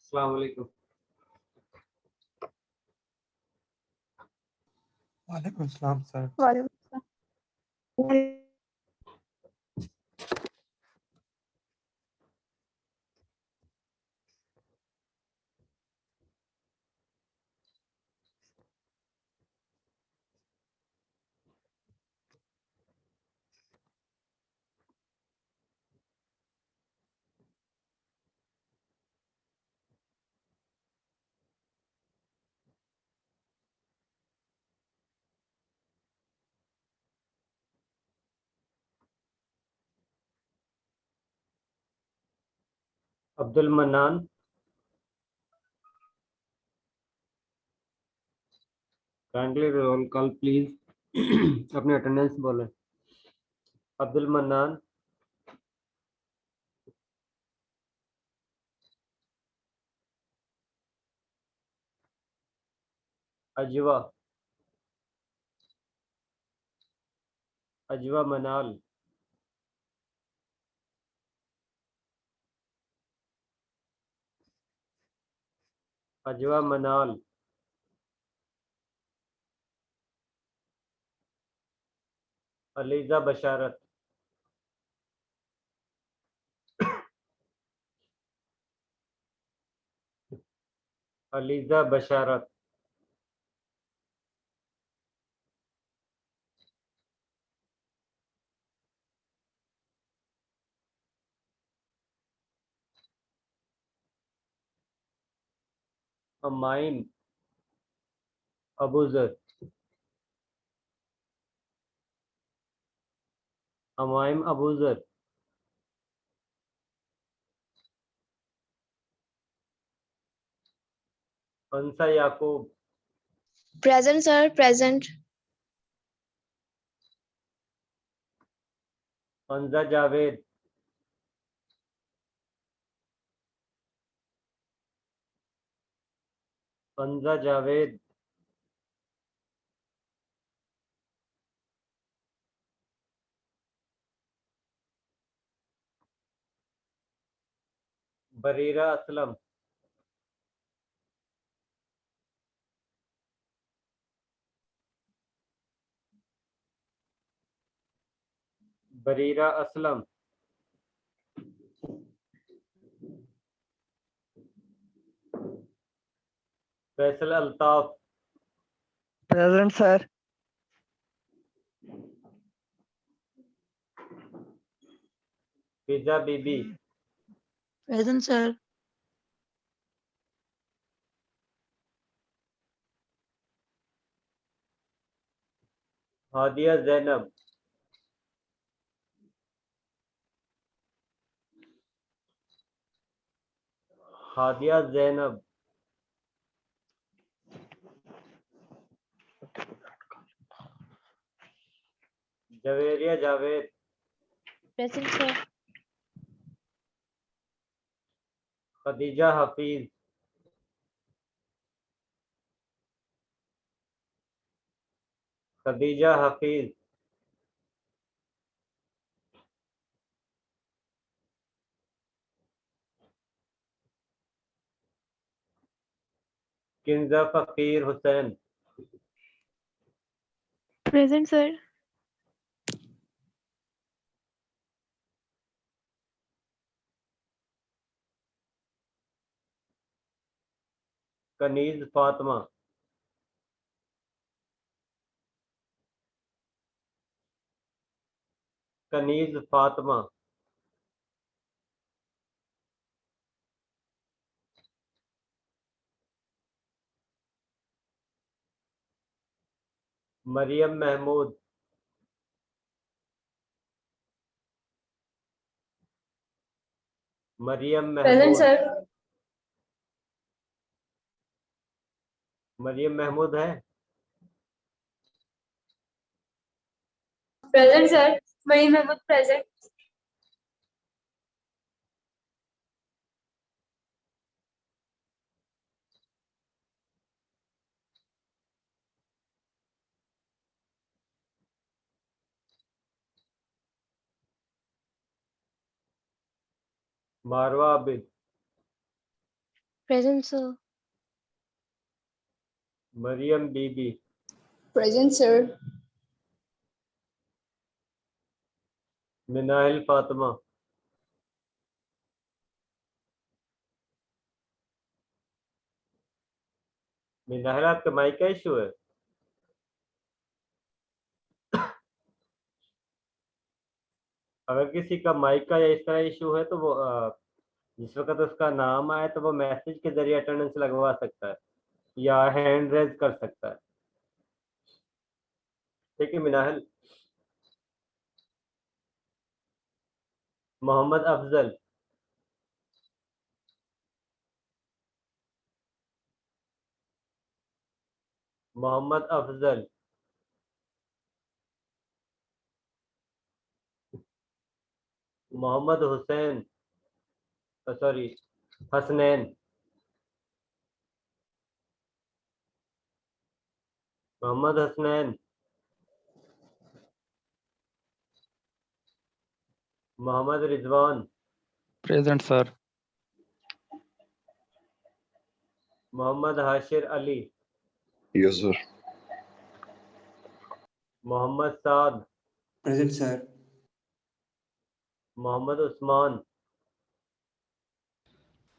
अस्सलाम वालेकुम। वालेकुम सलाम सर। वालेकुम सलाम। Abdul Mannan, kindly roll call please. अपनी अटेंडेंस बोले। Abdul Mannan, Ajwa, Ajwa Manal, Ajwa Manal, Aliza Basharat, Aliza Basharat, Amain Abuzar, Amaim Abuzar, Ansa Yaqoob, present sir, present. Anza Javed, Anza Javed, Barira Aslam, Barira Aslam, Faisal Altaf, present sir. Fiza Bibi, present sir. Hadia Zainab, Hadia Zainab, Javeria Javed, present sir. Khadija Hafeez, Khadija Hafeez, Kinza Faqir Hussain, present sir. Kaneez Fatima, Kaneez Fatima, Maryam Mahmood, Maryam present Mahmood, sir. Maryam Mahmood है। Present sir. मई Mahmood present. Marwa Abid, Present, sir. Maryam Bibi, Present, sir. Minahil Fatima, Minahil आपका माइक का इशू है? अगर किसी का माइक का या इस तरह इशू है तो वो जिस वक्त उसका नाम आए तो वो मैसेज के जरिए अटेंडेंस लगवा सकता है या हैंड रेज कर सकता है। ठीक है Minahil. Mohammad Afzal, Mohammad Afzal, Mohammad Hussain, sorry Hasnain, Mohammad Hasnain, Mohammad Rizwan, Present, sir. Mohammad Hashir Ali, Yes, sir. Mohammad Saad, Present, sir. Mohammad Usman,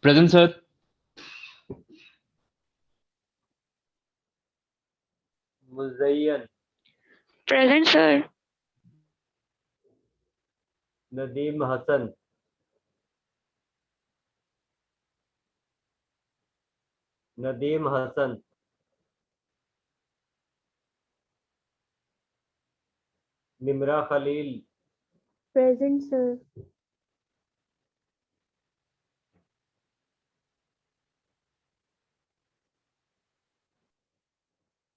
Present, sir. Muzayyan, Present, sir. Nadeem Hasan, Nadeem Hasan, Nimra Khalil, Present, sir.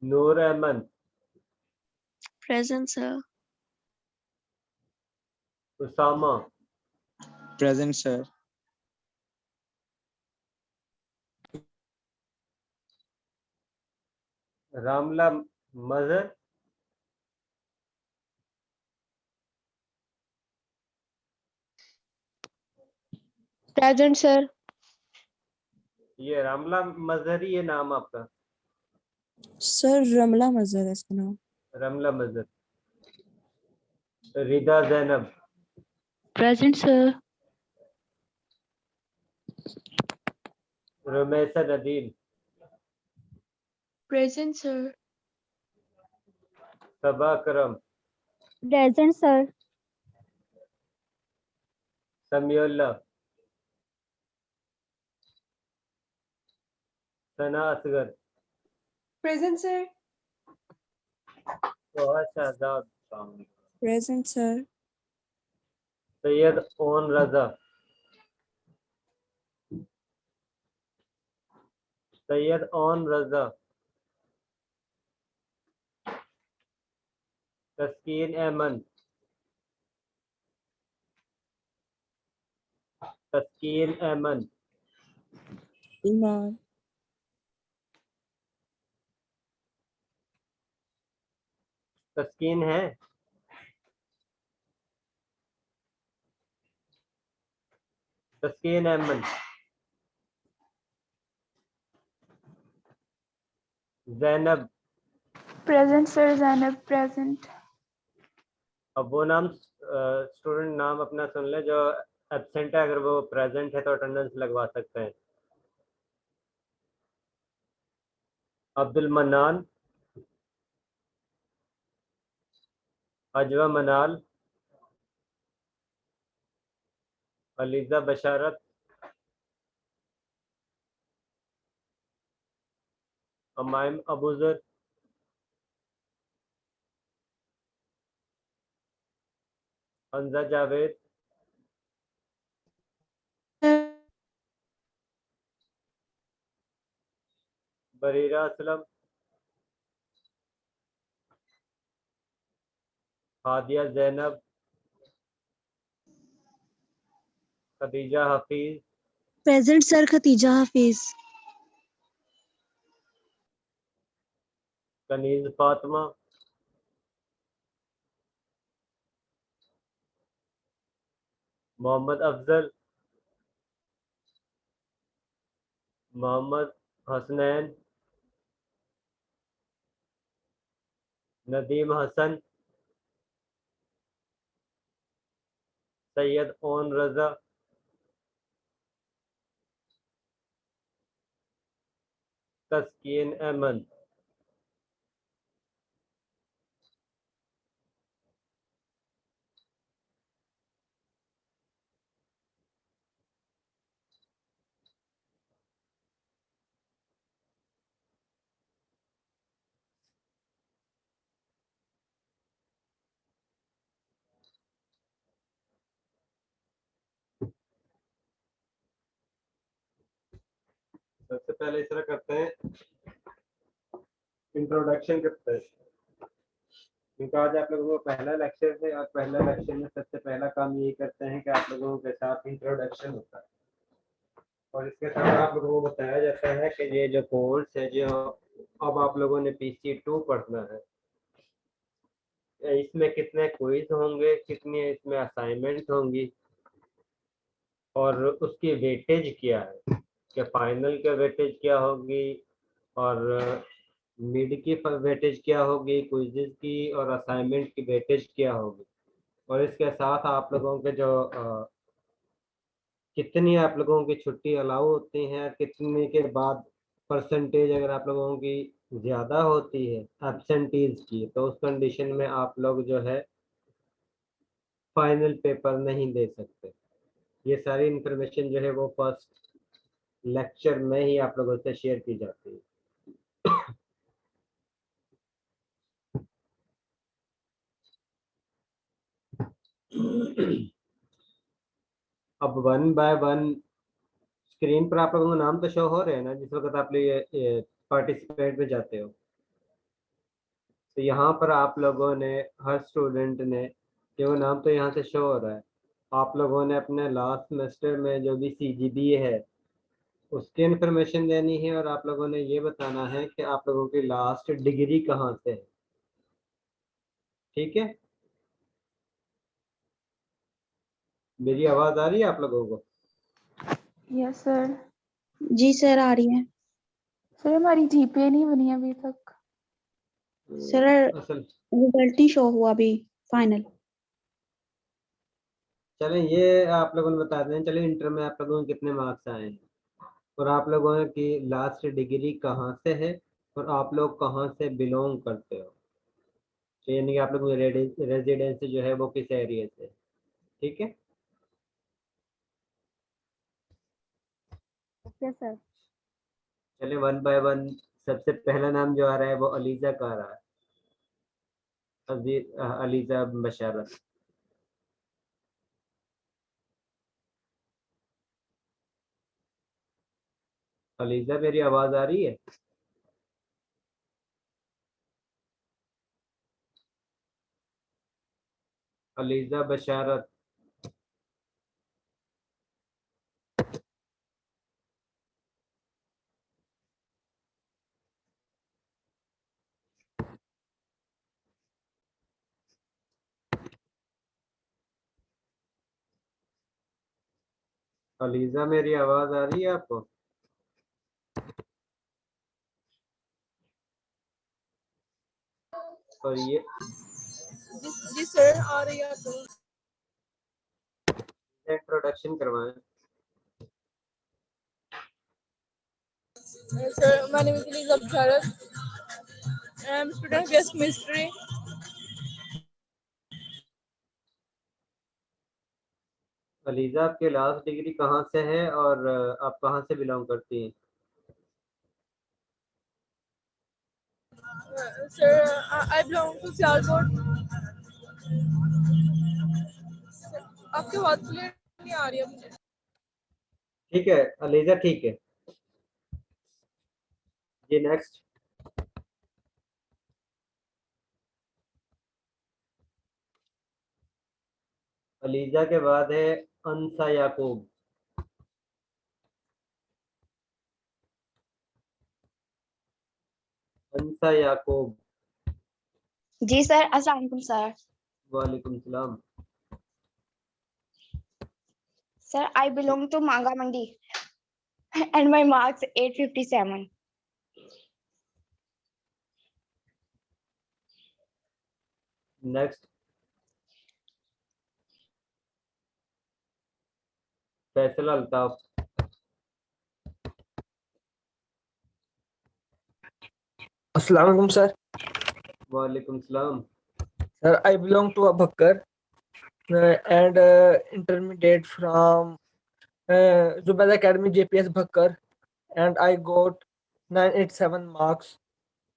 Noor Ahmed, Present, sir. Usama, Present, sir. रामला मजहर, Present, sir. ये रामला मजहरी है नाम आपका? सर रमला मजहर है इसका नाम। रमला मजहर। रिदा Zainab, Present, sir. रमेसा Nadeem, Present, sir. सबा करम, Present, sir. समीउल्लाह, सना Asghar, Present, sir. Toha Shahzad, present sir. Syed Aun Raza, Syed Aun Raza, Taskeen Ahmed, Taskeen Ahmed, Iman. Taskeen है? Taskeen Ahmad, Zainab. Present, sir. Zainab, present. अब वो नाम स्टूडेंट नाम अपना सुन ले जो एब्सेंट है, अगर वो प्रेजेंट है तो अटेंडेंस लगवा सकते हैं। Abdul Mannan, Ajwa Manal, Aliza Basharat, Amaim Abuzar, Hamza Javed, Barira Aslam, Hadia Zainab, Khadija Hafeez, present sir Khatija Hafiz. कनीज फातिमा, मोहम्मद अफजल, मोहम्मद हसनैन, नदीम हसन, सैयद ओन रजा, तस्कीन अहमद। सबसे पहले इस तरह करते हैं, इंट्रोडक्शन करते हैं, क्योंकि आज आप लोगों को पहला लेक्चर है और पहला लेक्चर में सबसे पहला काम ये करते हैं कि आप लोगों के साथ इंट्रोडक्शन होता है और इसके साथ आप लोगों को बताया जाता है कि ये जो कोर्स है जो अब आप लोगों ने PC2 पढ़ना है, इसमें कितने क्विज होंगे, कितनी इसमें असाइनमेंट होंगी और उसकी वेटेज क्या है, कि फाइनल का वेटेज क्या होगी और मिड की वेटेज क्या होगी, क्विज़ेस की और असाइनमेंट की वेटेज क्या होगी। और इसके साथ आप लोगों के जो कितनी आप लोगों की छुट्टी अलाउ होती हैं, कितने के बाद परसेंटेज अगर आप लोगों की ज़्यादा होती है एब्सेंटीज की, तो उस कंडीशन में आप लोग जो है फाइनल पेपर नहीं दे सकते। ये सारी इंफॉर्मेशन जो है वो फर्स्ट लेक्चर में ही आप लोगों से शेयर की जाती है। अब वन बाय वन स्क्रीन पर आप लोगों का नाम तो शो हो रहे हैं ना जिस वक्त आप ये पार्टिसिपेट में जाते हो। तो यहाँ पर आप लोगों ने, हर स्टूडेंट ने, जो नाम तो यहाँ से शो हो रहा है, आप लोगों ने अपने लास्ट सेमेस्टर में जो भी CGPA है उसकी इंफॉर्मेशन देनी है और आप लोगों ने ये बताना है कि आप लोगों की लास्ट डिग्री कहाँ से है। ठीक है, मेरी आवाज़ आ रही है आप लोगों को? Yes sir. जी सर, आ रही है। सर हमारी GPA नहीं बनी अभी तक। सर असल रिजल्ट ही शो हुआ अभी फाइनल। चलें, ये आप लोगों ने बता दें। चलिए, इंटर में आप लोगों के कितने मार्क्स आए हैं और आप लोगों की लास्ट डिग्री कहाँ से है और आप लोग कहाँ से बिलोंग करते हो, तो यानी कि आप लोगों की रेजिडेंसी जो है वो किस एरिया से है। ठीक है, यस सर। चलिए वन बाय वन। सबसे पहला नाम जो आ रहा है वो अलीजा का आ रहा है, अलीजा बशारत। अलीजा, मेरी आवाज़ आ रही है? अलीजा बशारत। अलीजा, मेरी आवाज़ आ रही है आपको? और ये जी सर, आ रही है आपको। इंट्रोडक्शन करवाएं। Sir, my name is Eliza Bharat. I am student of chemistry. ELISA, आपकी लास्ट डिग्री कहाँ से है और आप कहाँ से बिलोंग करती हैं? Sir, I belong to Sialkot. आपकी बात क्लियर नहीं आ रही है मुझे। ठीक है अलीजा, ठीक है जी। नेक्स्ट, अलीजा के बाद है अंसा याकूब। अंसा याकूब। जी सर, अस्सलाम वालेकुम सर। वालेकुम सलाम। सर आई बिलोंग टू मांगा मंडी। And my marks 857. Next, Faisal Altaf. Assalamu alaikum, sir. Walaikum salam. Sir, I belong to Abakar and intermediate from Zubaida Academy JPS Bhakkar, and I got 987 marks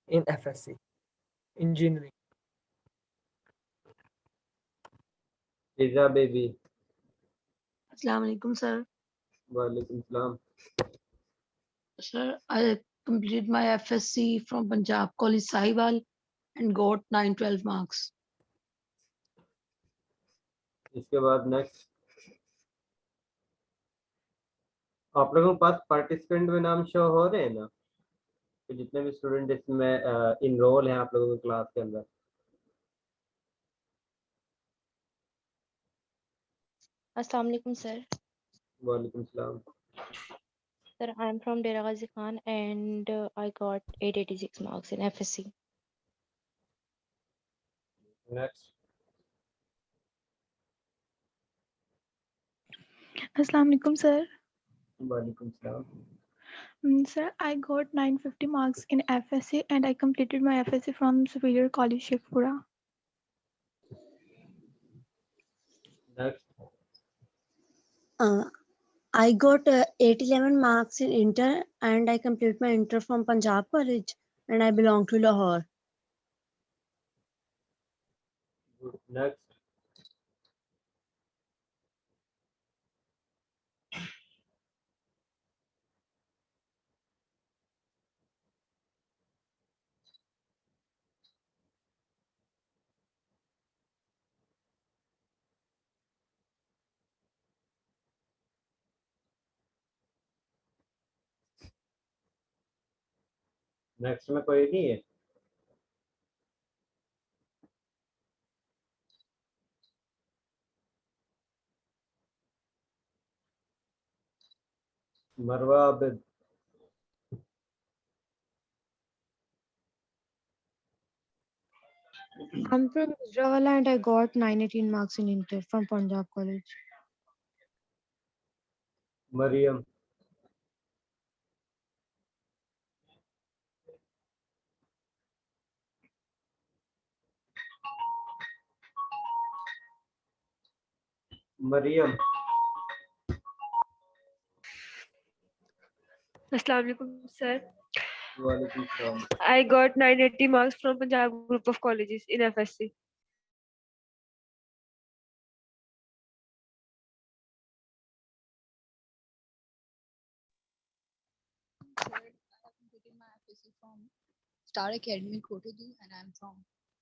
in FSC engineering. Fiza Baby. Assalamu alaikum, sir. Walaikum salam. Sir, I completed my FSC from Punjab College Sahiwal and got 912 marks. इसके बाद next, आप लोगों के पास participant में नाम show हो रहे हैं ना, तो जितने भी स्टूडेंट इसमें इनरोल हैं आप लोगों की क्लास के अंदर? Assalamu alaikum, sir. वालेकुम सलाम. Sir, I'm from Dera Ghazi Khan and I got 886 marks in FSC. Next, Assalamu alaikum, sir. वालेकुम सलाम. Sir, I got 950 marks in FSC and I completed my FSC from Superior College Sheikhpura. Next, I got 811 marks in inter and I completed my inter from Punjab College and I belong to Lahore. Next, next में कोई नहीं है? मरवा Abid. I'm from Gujranwala and I got 918 marks in inter from Punjab College. Maryam. Maryam. Assalamu alaikum, sir. वालेकुम सलाम. I got 980 marks from Punjab Group of Colleges in FSC. Sir, I have completed my FSC from Star Academy Kotedu and I'm from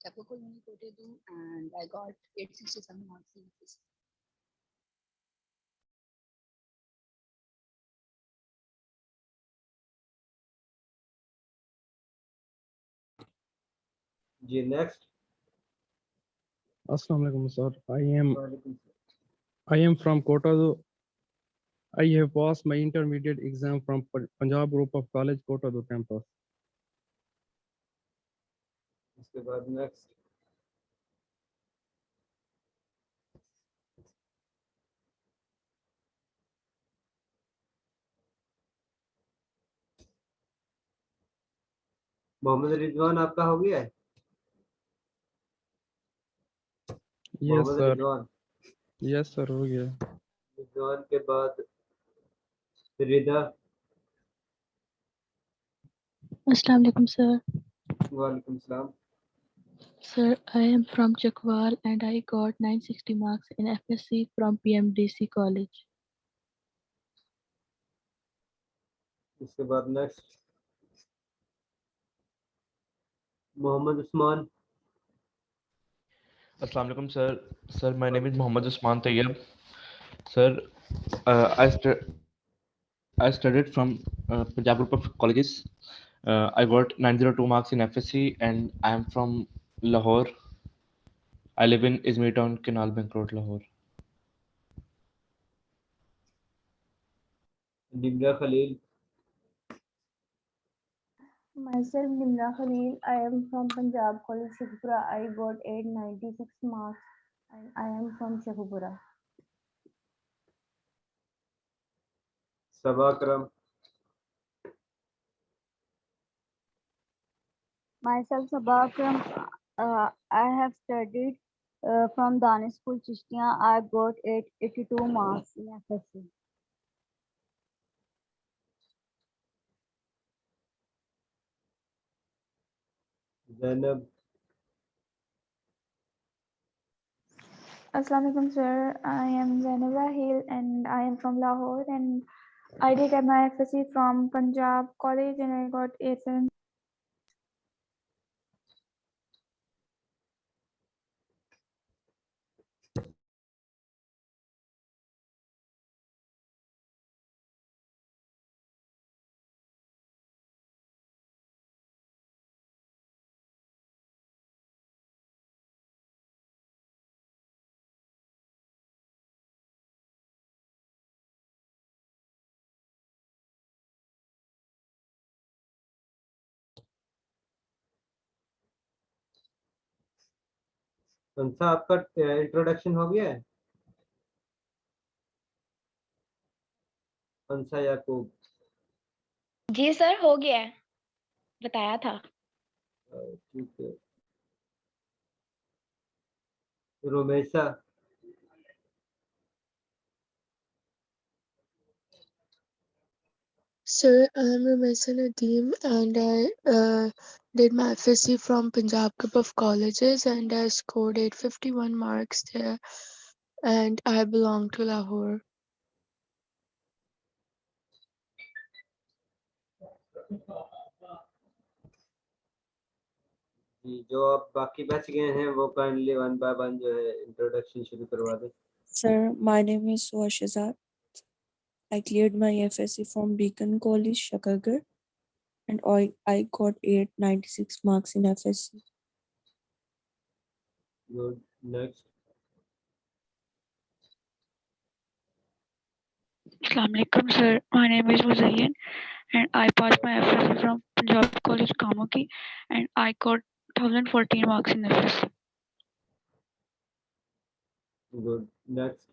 Chapakoloni Kotedu and I got 867 marks in FSC. जी next. Assalamu alaikum, sir. वालेकुम I am from Kotadu. I have passed my intermediate exam from Punjab Group of College, Kotadu campus. इसके बाद next. Mohammad Rizwan आपका हो गया है? Yes, Mohammad sir. Rizwan. Yes, sir. हो गया. रिजवान के बाद रिदा. Assalamu alaikum, sir. वालेकुम सलाम. Sir, I am from Chakwal and I got 960 marks in FSC from PMDC College. इसके बाद next. Mohammad Usman. Assalamu alaikum, sir. Sir, my name is Muhammad Usman Tayyab. Sir, I studied from Punjab Group of Colleges. I got 902 marks in FSC and I am from Lahore. I live in Izmir Town, Canal Bank Road, Lahore. Nimra Khalil, Myself, Nimra Khalil. I am from Punjab College, Shekhupura. I got 896 marks and I am from Shekhupura. सबा करम, Myself, Sabah Akram. I have studied from Danish School, Chishtiya. I got 882 marks in FSC. Zainab, Assalamualaikum sir, I am Zainab Rahil and I am from Lahore and I did my FSC from Punjab College and I got 87. अंसा आपका introduction हो गया है? अंसा याकूब, जी sir, हो गया है, बताया था। ठीक है। Romesa, Sir, I am Ramesa Nadeem and I did my FSC from Punjab Group of Colleges and I scored 851 marks there and I belong to Lahore. जी जो आप बाकी बच गए हैं वो काइंडली वन बाय वन जो है इंट्रोडक्शन शुरू करवा दें। Sir, my name is Suhashizad. I cleared my FSC from Beacon College, Shakargarh, and I got 896 marks in FSC. Good. Next. Assalamualaikum sir, my name is Muzayyan and I passed my FSC from Punjab College Kamuki and I got 1014 marks in FSC. Good. Next.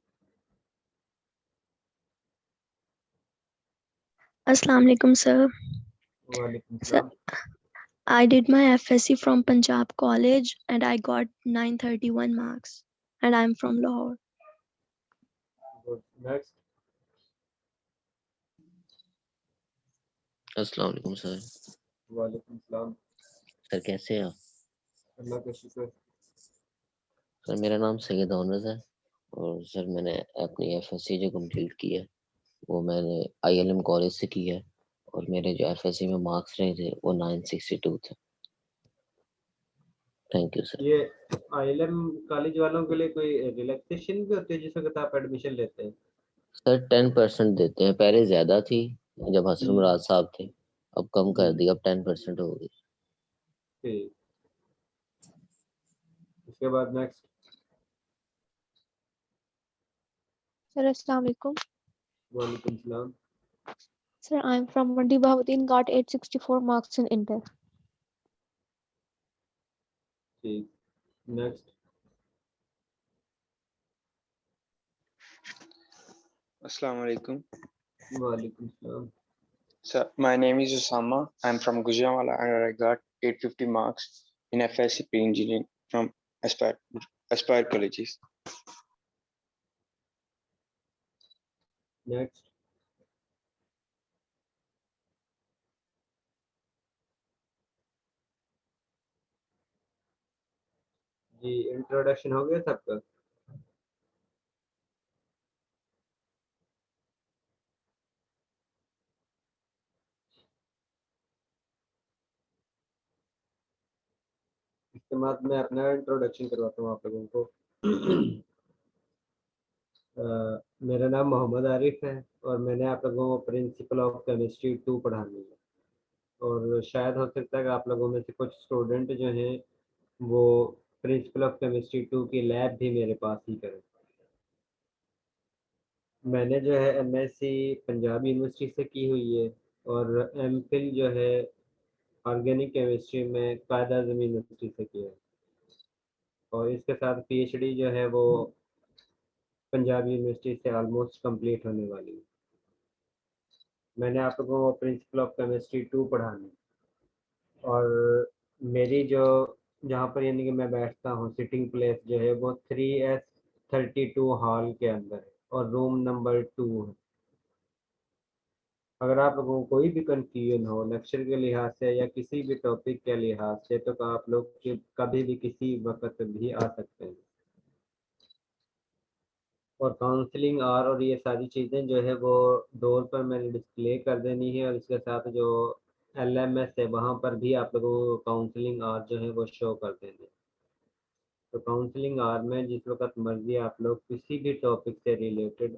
Assalamu alaikum, sir. Walaikum Sir, salam. I did my FSC from Punjab College and I got 931 marks and I'm from Lahore. Good. Next. अस्सलाम वालेकुम sir. वालेकुम सलाम। Sir कैसे हैं आप? अल्लाह का शुक्र। Sir मेरा नाम सैयद ओनस है और सर मैंने अपनी एफएससी जो कंप्लीट की है वो मैंने आईएलएम कॉलेज से की है और मेरे जो एफएससी में मार्क्स रहे थे वो 962 थे। Thank you sir. ये आईएलएम कॉलेज वालों के लिए कोई रिलैक्सेशन भी होती है जिस वक्त आप एडमिशन लेते हैं? सर 10% देते हैं, पहले ज्यादा थी जब हसन मुराद साहब थे, अब कम कर दिया, अब 10% हो गई। ठीक, इसके बाद नेक्स्ट। Sir, Assalamualaikum. वालेकुम सलाम। Sir, I'm from Mandi Bahauddin, got 864 marks in Inter. ठीक, नेक्स्ट। Assalamu alaikum. वालेकुम सलाम। Sir, my name is Osama. I'm from Gujranwala and I got 850 marks in FSC Engineering from Aspire Colleges. Next. जी introduction हो गया सबका? इसके बाद मैं अपना इंट्रोडक्शन करवाता हूँ आप लोगों को। मेरा नाम मोहम्मद आरिफ है और मैंने आप लोगों को प्रिंसिपल ऑफ केमिस्ट्री 2 पढ़ानी है और शायद हो सकता है कि आप लोगों में से कुछ स्टूडेंट जो हैं वो प्रिंसिपल ऑफ केमिस्ट्री 2 की लैब भी मेरे पास ही करें। मैंने जो है MSc पंजाब यूनिवर्सिटी से की हुई है और MPhil जो है ऑर्गेनिक केमिस्ट्री में कायद-ए-आज़म यूनिवर्सिटी से किया है और इसके साथ PhD जो है वो पंजाब यूनिवर्सिटी से ऑलमोस्ट कंप्लीट होने वाली है। मैंने आप लोगों को प्रिंसिपल ऑफ केमिस्ट्री 2 पढ़ानी और मेरी जो जहाँ पर यानी कि मैं बैठता हूँ सिटिंग प्लेस जो है वो 3S32 हॉल के अंदर है और रूम नंबर 2 है। अगर आप लोगों को कोई भी कंफ्यूजन हो लेक्चर के लिहाज से या किसी भी टॉपिक के लिहाज से तो आप लोग कभी भी किसी वक्त भी आ सकते हैं। और काउंसलिंग और ये सारी चीज़ें जो है वो डोर पर मैंने डिस्प्ले कर देनी है और इसके साथ जो LMS है वहाँ पर भी आप लोगों को काउंसलिंग आवर जो है वो शो कर देंगे। तो काउंसलिंग आवर में जिस वक्त मर्जी आप लोग किसी भी टॉपिक से रिलेटेड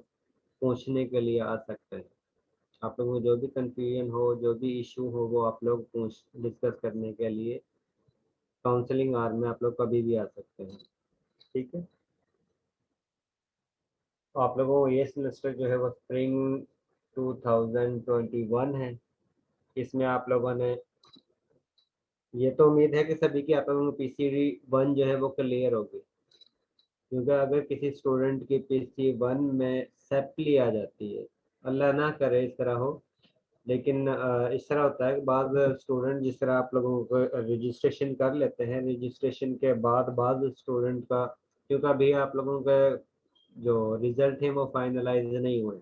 पूछने के लिए आ सकते हैं। आप लोगों को जो भी कंफ्यूजन हो जो भी इशू हो वो आप लोग डिस्कस करने के लिए काउंसलिंग आवर में आप लोग कभी भी आ सकते हैं। ठीक है, तो आप लोगों को ये सेमेस्टर जो है वो स्प्रिंग 2021 है। इसमें आप लोगों ने ये तो उम्मीद है कि सभी की आप लोगों को PCD 1 जो है वो क्लियर होगी, क्योंकि अगर किसी स्टूडेंट की PC 1 में सेप्ली आ जाती है, अल्लाह ना करे इस तरह हो, लेकिन इस तरह होता है कि बाद स्टूडेंट जिस तरह आप लोगों को रजिस्ट्रेशन कर लेते हैं, रजिस्ट्रेशन के बाद स्टूडेंट का, क्योंकि अभी आप लोगों का जो रिजल्ट है वो फाइनलाइज नहीं हुए,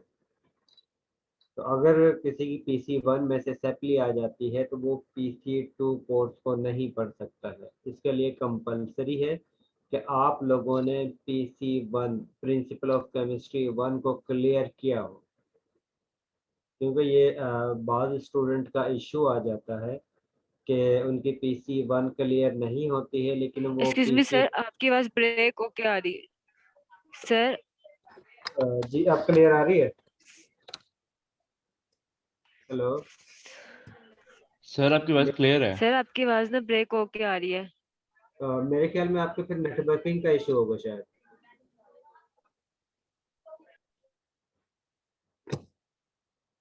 तो अगर किसी की PC 1 में से सेप्ली आ जाती है तो वो PC 2 कोर्स को नहीं पढ़ सकता है। इसके लिए कंपलसरी है कि आप लोगों ने PC 1 प्रिंसिपल ऑफ केमिस्ट्री 1 को क्लियर किया हो, क्योंकि ये बाद स्टूडेंट का इशू आ जाता है कि उनकी PC 1 क्लियर नहीं होती है लेकिन वो एक्सक्यूज मी PC सर, आपकी आवाज ब्रेक होके आ रही है सर। जी आप क्लियर आ रही है? हेलो सर आपकी आवाज क्लियर है। सर आपकी आवाज ना ब्रेक होके आ रही है। मेरे ख्याल में आपके फिर नेटवर्किंग का इशू होगा शायद।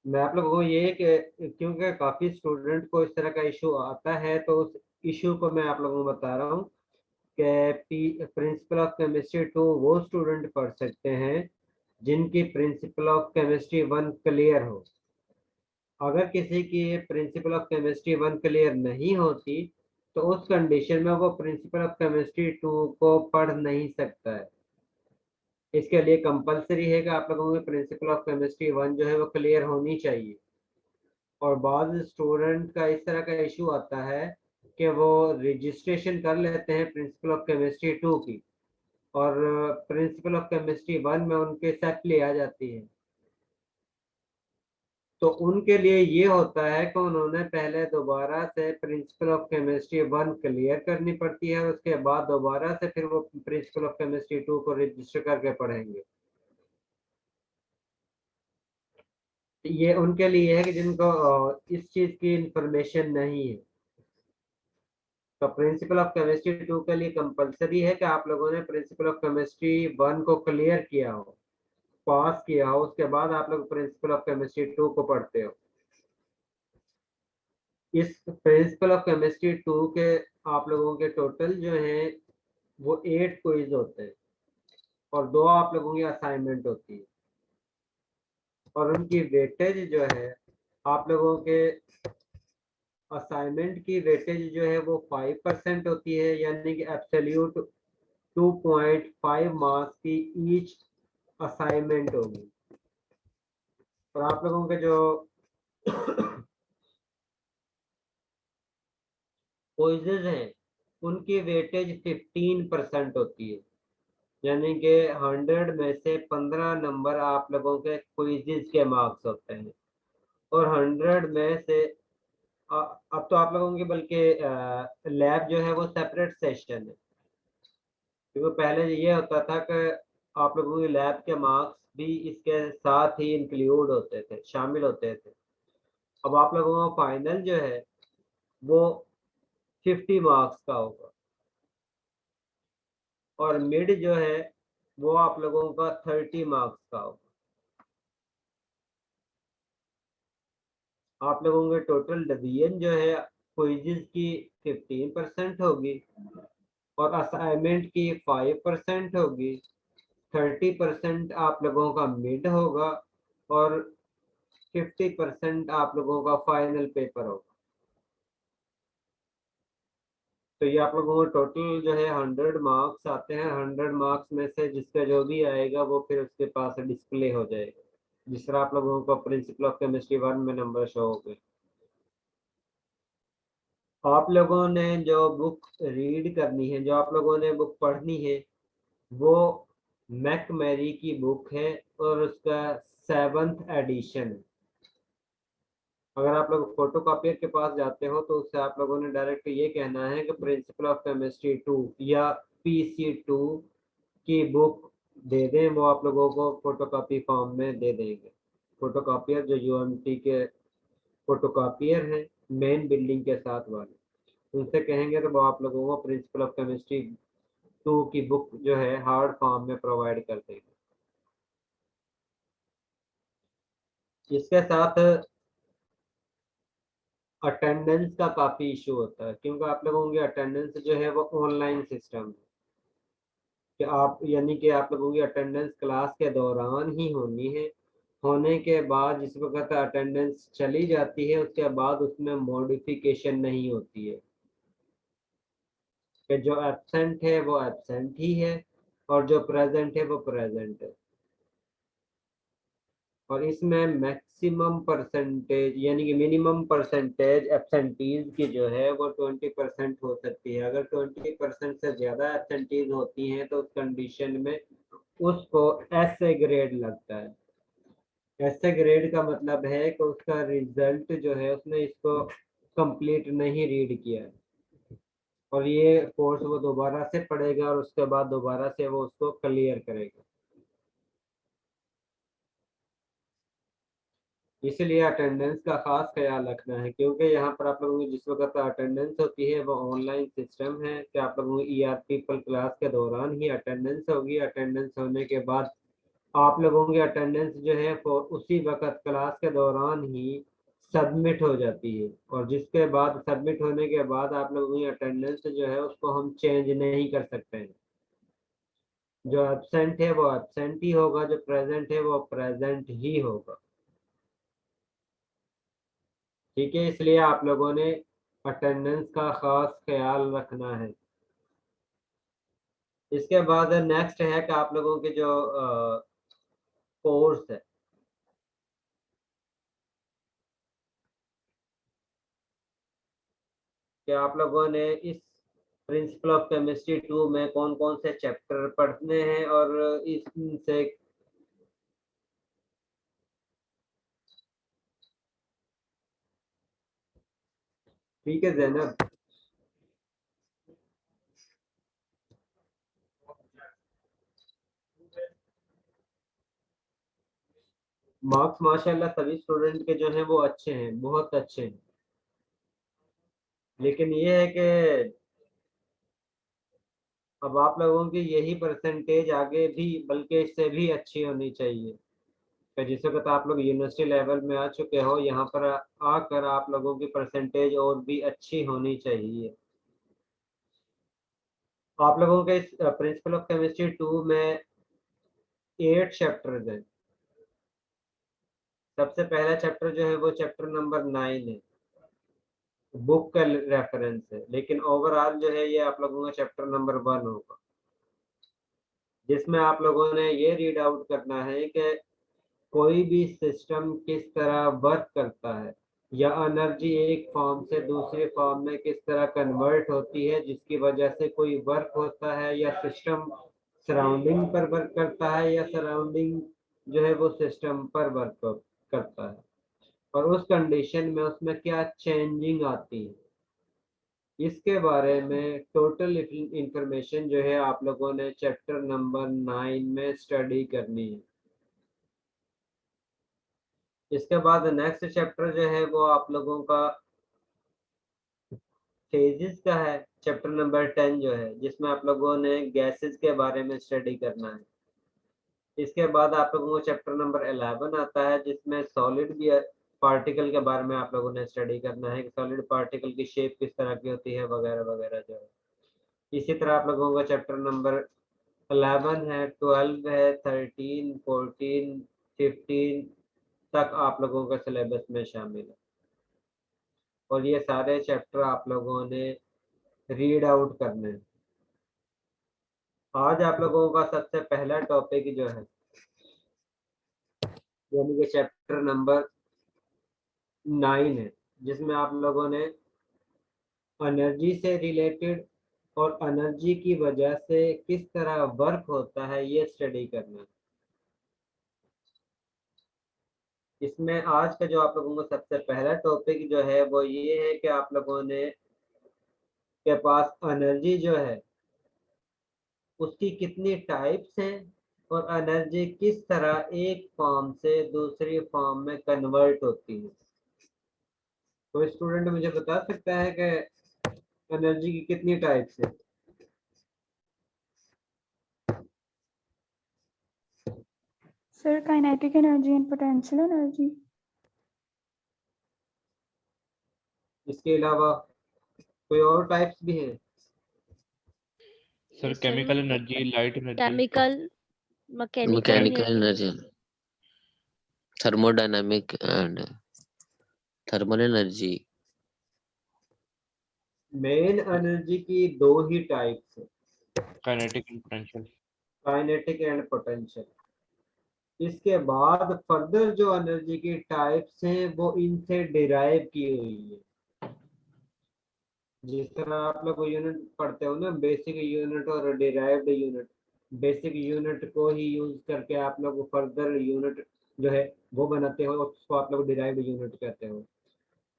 मैं आप लोगों को ये कि क्योंकि काफ़ी स्टूडेंट को इस तरह का इशू आता है तो उस इशू को मैं आप लोगों को बता रहा हूँ कि प्रिंसिपल ऑफ केमिस्ट्री 2 वो स्टूडेंट पढ़ सकते हैं जिनकी प्रिंसिपल ऑफ केमिस्ट्री 1 क्लियर हो। अगर किसी की प्रिंसिपल ऑफ केमिस्ट्री 1 क्लियर नहीं होती तो उस कंडीशन में वो प्रिंसिपल ऑफ केमिस्ट्री 2 को पढ़ नहीं सकता है। इसके लिए कंपलसरी है कि आप लोगों की प्रिंसिपल ऑफ केमिस्ट्री 1 जो है वो क्लियर होनी चाहिए। और बाद स्टूडेंट का इस तरह का इशू आता है कि वो रजिस्ट्रेशन कर लेते हैं प्रिंसिपल ऑफ केमिस्ट्री 2 की और प्रिंसिपल ऑफ केमिस्ट्री 1 में उनके सेप्ली आ जाती है, तो उनके लिए ये होता है कि उन्होंने पहले दोबारा से प्रिंसिपल ऑफ केमिस्ट्री 1 क्लियर करनी पड़ती है और उसके बाद दोबारा से फिर वो प्रिंसिपल ऑफ केमिस्ट्री 2 को रजिस्टर करके पढ़ेंगे। ये उनके लिए है कि जिनको इस चीज़ की इंफॉर्मेशन नहीं है। तो प्रिंसिपल ऑफ केमिस्ट्री 2 के लिए कंपलसरी है कि आप लोगों ने प्रिंसिपल ऑफ केमिस्ट्री 1 को क्लियर किया हो, पास किया हो, उसके बाद आप लोग प्रिंसिपल ऑफ केमिस्ट्री 2 को पढ़ते हो। इस प्रिंसिपल ऑफ केमिस्ट्री 2 के आप लोगों के टोटल जो हैं वो 8 क्विज होते हैं और 2 आप लोगों की असाइनमेंट होती है और उनकी वेटेज जो है आप लोगों के असाइनमेंट की वेटेज जो है वो 5% होती है, यानी कि एब्सोल्यूट 2.5 मार्क्स की ईच असाइनमेंट होगी। और आप लोगों के जो क्विज़ेज हैं उनकी वेटेज 15% होती है, यानी कि 100 में से 15 नंबर आप लोगों के क्विज़ेज के मार्क्स होते हैं और 100 में से अब तो आप लोगों की बल्कि लैब जो है वो सेपरेट सेशन है, क्योंकि पहले ये होता था कि आप लोगों की लैब के मार्क्स भी इसके साथ ही इंक्लूड होते थे, शामिल होते थे। अब आप लोगों का फाइनल जो है वो 50 मार्क्स का होगा और मिड जो है वो आप लोगों का 30 मार्क्स का होगा। आप लोगों के टोटल डिवीजन जो है क्विज़ की 15% होगी और असाइनमेंट की 5% होगी, 30% आप लोगों का मिड होगा और 50% आप लोगों का फाइनल पेपर होगा। तो ये आप लोगों को टोटल जो है 100 मार्क्स आते हैं। 100 मार्क्स में से जिसका जो भी आएगा वो फिर उसके पास डिस्प्ले हो जाएगा, जिस तरह आप लोगों को प्रिंसिपल ऑफ केमिस्ट्री 1 में नंबर शो हो गए। आप लोगों ने जो बुक रीड करनी है, जो आप लोगों ने बुक पढ़नी है, वो मैकमेरी की बुक है और उसका 7th एडिशन है। अगर आप लोग फोटोकॉपियर के पास जाते हो तो उससे आप लोगों ने डायरेक्ट ये कहना है कि प्रिंसिपल ऑफ केमिस्ट्री 2 या PC2 की बुक दे दें, वो आप लोगों को फोटोकॉपी फॉर्म में दे देंगे। फोटोकॉपियर जो UMT के फोटोकॉपियर हैं मेन बिल्डिंग के साथ वाले, उनसे कहेंगे तो वो आप लोगों को प्रिंसिपल ऑफ केमिस्ट्री 2 की बुक जो है हार्ड फॉर्म में प्रोवाइड कर देंगे। इसके साथ अटेंडेंस का काफ़ी इशू होता है, क्योंकि आप लोगों की अटेंडेंस जो है वो ऑनलाइन सिस्टम है कि आप यानी कि आप लोगों की अटेंडेंस क्लास के दौरान ही होनी है। होने के बाद जिस वक्त अटेंडेंस चली जाती है उसके बाद उसमें मॉडिफिकेशन नहीं होती है कि जो एब्सेंट है वो एब्सेंट ही है और जो प्रेजेंट है वो प्रेजेंट है। और इसमें मैक्सिमम परसेंटेज यानी कि मिनिमम परसेंटेज एब्सेंटीज की जो है वो 20% हो सकती है। अगर 20% से ज़्यादा एब्सेंटीज होती हैं तो उस कंडीशन में उसको ऐसे ग्रेड लगता है। ऐसे ग्रेड का मतलब है कि उसका रिजल्ट जो है उसने इसको कंप्लीट नहीं रीड किया है और ये कोर्स वो दोबारा से पढ़ेगा और उसके बाद दोबारा से वो उसको क्लियर करेगा। इसलिए अटेंडेंस का खास ख्याल रखना है, क्योंकि यहाँ पर आप लोगों की जिस वक्त अटेंडेंस होती है वो ऑनलाइन सिस्टम है कि आप लोगों की ERP पर क्लास के दौरान ही अटेंडेंस होगी। अटेंडेंस होने के बाद आप लोगों की अटेंडेंस जो है वो उसी वक्त क्लास के दौरान ही सबमिट हो जाती है और जिसके बाद सबमिट होने के बाद आप लोगों की अटेंडेंस जो है उसको हम चेंज नहीं कर सकते हैं। जो एब्सेंट है वो एब्सेंट ही होगा, जो प्रेजेंट है वो प्रेजेंट ही होगा। ठीक है, इसलिए आप लोगों ने अटेंडेंस का खास ख्याल रखना है। इसके बाद नेक्स्ट है कि आप लोगों के जो कोर्स है, कि आप लोगों ने इस प्रिंसिपल ऑफ केमिस्ट्री 2 में कौन कौन से चैप्टर पढ़ने हैं और इससे ठीक है ज़ैनब। मार्क्स माशाल्लाह सभी स्टूडेंट के जो हैं वो अच्छे हैं, बहुत अच्छे हैं, लेकिन ये है कि अब आप लोगों की यही परसेंटेज आगे भी बल्कि इससे भी अच्छी होनी चाहिए। तो जिस वक्त आप लोग यूनिवर्सिटी लेवल में आ चुके हो, यहाँ पर आकर आप लोगों की परसेंटेज और भी अच्छी होनी चाहिए। आप लोगों के इस प्रिंसिपल ऑफ केमिस्ट्री 2 में 8 चैप्टर्स हैं। सबसे पहला चैप्टर जो है वो चैप्टर नंबर 9 है, बुक का रेफरेंस है, लेकिन ओवरऑल जो है ये आप लोगों का चैप्टर नंबर 1 होगा, जिसमें आप लोगों ने ये रीड आउट करना है कि कोई भी सिस्टम किस तरह वर्क करता है या एनर्जी एक फॉर्म से दूसरे फॉर्म में किस तरह कन्वर्ट होती है, जिसकी वजह से कोई वर्क होता है या सिस्टम सराउंडिंग पर वर्क करता है या सराउंडिंग जो है वो सिस्टम पर वर्क करता है और उस कंडीशन में उसमें क्या चेंजिंग आती है, इसके बारे में टोटल इंफॉर्मेशन जो है आप लोगों ने चैप्टर नंबर 9 में स्टडी करनी है। इसके बाद नेक्स्ट चैप्टर जो है वो आप लोगों का फेजेस का है, चैप्टर नंबर 10 जो है, जिसमें आप लोगों ने गैसेस के बारे में स्टडी करना है। इसके बाद आप लोगों को चैप्टर नंबर 11 आता है जिसमें सॉलिड भी पार्टिकल के बारे में आप लोगों ने स्टडी करना है कि सॉलिड पार्टिकल की शेप किस तरह की होती है वगैरह वगैरह जो है। इसी तरह आप लोगों का चैप्टर नंबर 11 है, 12 है, 13, 14, 15 तक आप लोगों का सिलेबस में शामिल है और ये सारे चैप्टर आप लोगों ने रीड आउट करने हैं। आज आप लोगों का सबसे पहला टॉपिक जो है यानी कि चैप्टर नंबर 9 है, जिसमें आप लोगों ने एनर्जी से रिलेटेड और एनर्जी की वजह से किस तरह वर्क होता है ये स्टडी करना है। इसमें आज का जो आप लोगों को सबसे पहला टॉपिक जो है वो ये है कि आप लोगों ने के पास एनर्जी जो है उसकी कितनी टाइप्स हैं और एनर्जी किस तरह एक फॉर्म से दूसरी फॉर्म में कन्वर्ट होती है। कोई स्टूडेंट मुझे बता सकता है कि एनर्जी की कितनी टाइप्स हैं? Sir, kinetic energy and potential energy. इसके अलावा कोई और टाइप्स भी हैं? Sir chemical energy, light energy, chemical, mechanical energy, thermodynamic and thermal energy. Main energy की दो ही टाइप्स हैं, kinetic and potential. Kinetic and potential. इसके बाद फर्दर जो एनर्जी की टाइप्स हैं वो इनसे डिराइव की हुई है। जिस तरह आप लोग यूनिट पढ़ते हो ना, बेसिक यूनिट और डिराइव्ड यूनिट, बेसिक यूनिट को ही यूज करके आप लोग फर्दर यूनिट जो है वो बनाते हो, उसको आप लोग डिराइव्ड यूनिट कहते हो।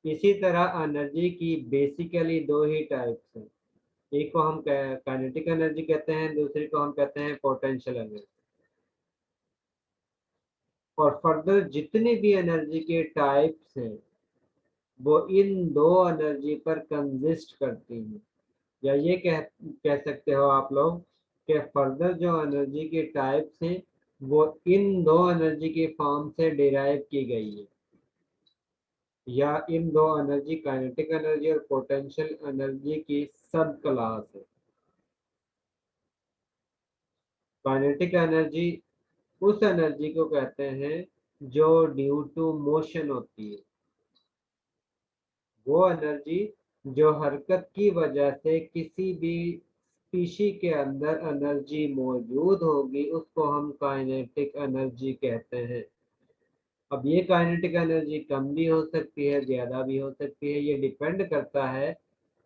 इसी तरह एनर्जी की बेसिकली दो ही टाइप्स हैं, एक को हम काइनेटिक एनर्जी कहते हैं, दूसरी को हम कहते हैं पोटेंशियल एनर्जी। और फर्दर जितनी भी एनर्जी के टाइप्स हैं वो इन दो एनर्जी पर कंसिस्ट करती हैं, या ये कह सकते हो आप लोग कि फर्दर जो एनर्जी के टाइप्स हैं वो इन दो एनर्जी के फॉर्म से डिराइव की गई है, या इन दो एनर्जी काइनेटिक एनर्जी और पोटेंशियल एनर्जी की सब क्लास है। काइनेटिक एनर्जी उस एनर्जी को कहते हैं जो ड्यू टू मोशन होती है, वो एनर्जी जो हरकत की वजह से किसी भी स्पीशी के अंदर एनर्जी मौजूद होगी उसको हम काइनेटिक एनर्जी कहते हैं। अब ये काइनेटिक एनर्जी कम भी हो सकती है, ज़्यादा भी हो सकती है, ये डिपेंड करता है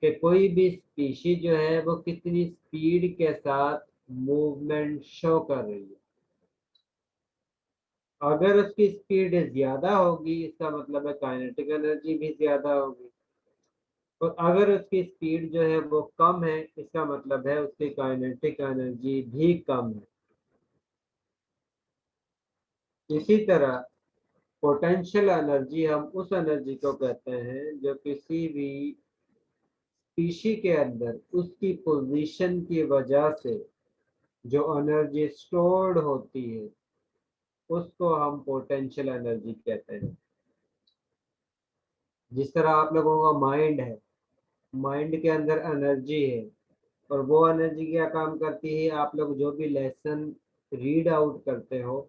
कि कोई भी स्पीशी जो है वो कितनी स्पीड के साथ मूवमेंट शो कर रही है। अगर उसकी स्पीड ज़्यादा होगी इसका मतलब है काइनेटिक एनर्जी भी ज़्यादा होगी, और अगर उसकी स्पीड जो है वो कम है इसका मतलब है उसकी काइनेटिक एनर्जी भी कम है। इसी तरह पोटेंशियल एनर्जी हम उस एनर्जी को कहते हैं जो किसी भी स्पीशी के अंदर उसकी पोजीशन की वजह से जो एनर्जी स्टोर्ड होती है उसको हम पोटेंशियल एनर्जी कहते हैं। जिस तरह आप लोगों का माइंड है, माइंड के अंदर एनर्जी है और वो एनर्जी क्या काम करती है, आप लोग जो भी लेसन रीड आउट करते हो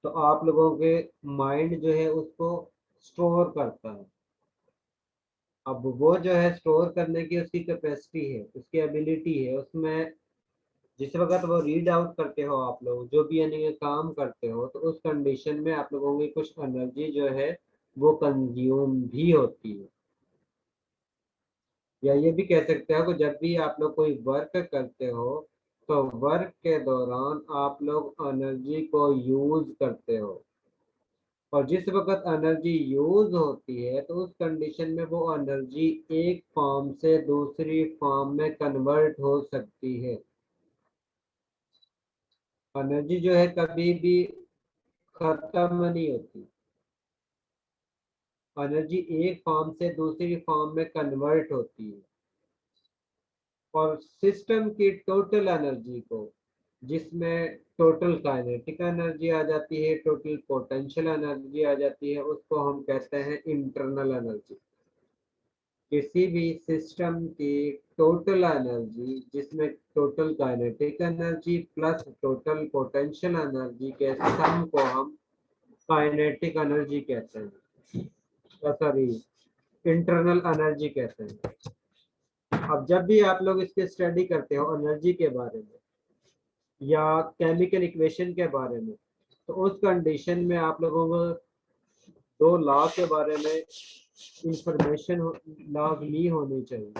तो आप लोगों के माइंड जो है उसको स्टोर करता है। अब वो जो है स्टोर करने की उसकी कैपेसिटी है, उसकी एबिलिटी है, उसमें जिस वक्त वो रीड आउट करते हो आप लोग जो भी यानी कि काम करते हो तो उस कंडीशन में आप लोगों की कुछ एनर्जी जो है वो कंज्यूम भी होती है। या ये भी कह सकते हो कि जब भी आप लोग कोई वर्क करते हो तो वर्क के दौरान आप लोग एनर्जी को यूज करते हो, और जिस वक्त एनर्जी यूज होती है तो उस कंडीशन में वो एनर्जी एक फॉर्म से दूसरी फॉर्म में कन्वर्ट हो सकती है। एनर्जी जो है कभी भी खत्म नहीं होती, एनर्जी एक फॉर्म से दूसरी फॉर्म में कन्वर्ट होती है। और सिस्टम की टोटल एनर्जी को जिसमें टोटल काइनेटिक एनर्जी आ जाती है, टोटल पोटेंशियल एनर्जी आ जाती है, उसको हम कहते हैं इंटरनल एनर्जी। किसी भी सिस्टम की टोटल एनर्जी जिसमें total kinetic energy plus total potential energy के सम को हम काइनेटिक एनर्जी कहते हैं, सॉरी इंटरनल एनर्जी कहते हैं। अब जब भी आप लोग इसके स्टडी करते हो एनर्जी के बारे में या केमिकल इक्वेशन के बारे में, तो उस कंडीशन में आप लोगों को दो लॉ के बारे में इंफॉर्मेशन लाजमी होनी चाहिए।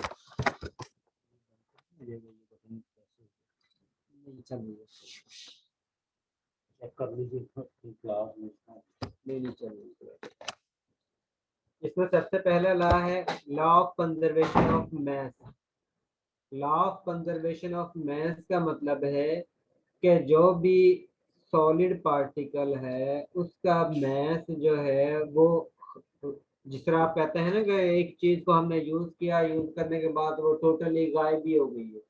इसमें सबसे पहला लॉ है law of conservation of mass. Law of conservation of mass का मतलब है कि जो भी सॉलिड पार्टिकल है उसका मास जो है वो, जिस तरह आप कहते हैं ना कि एक चीज को हमने यूज किया, यूज करने के बाद वो टोटली गायब भी हो गई है,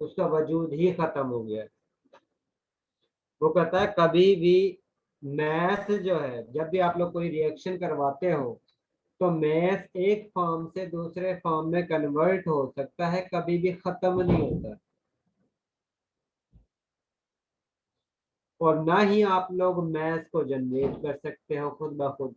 उसका वजूद ही खत्म हो गया। वो कहता है कभी भी मास जो है, जब भी आप लोग कोई रिएक्शन करवाते हो तो मास एक फॉर्म से दूसरे फॉर्म में कन्वर्ट हो सकता है, कभी भी खत्म नहीं होता। और ना ही आप लोग मास को जनरेट कर सकते हो खुद ब खुद।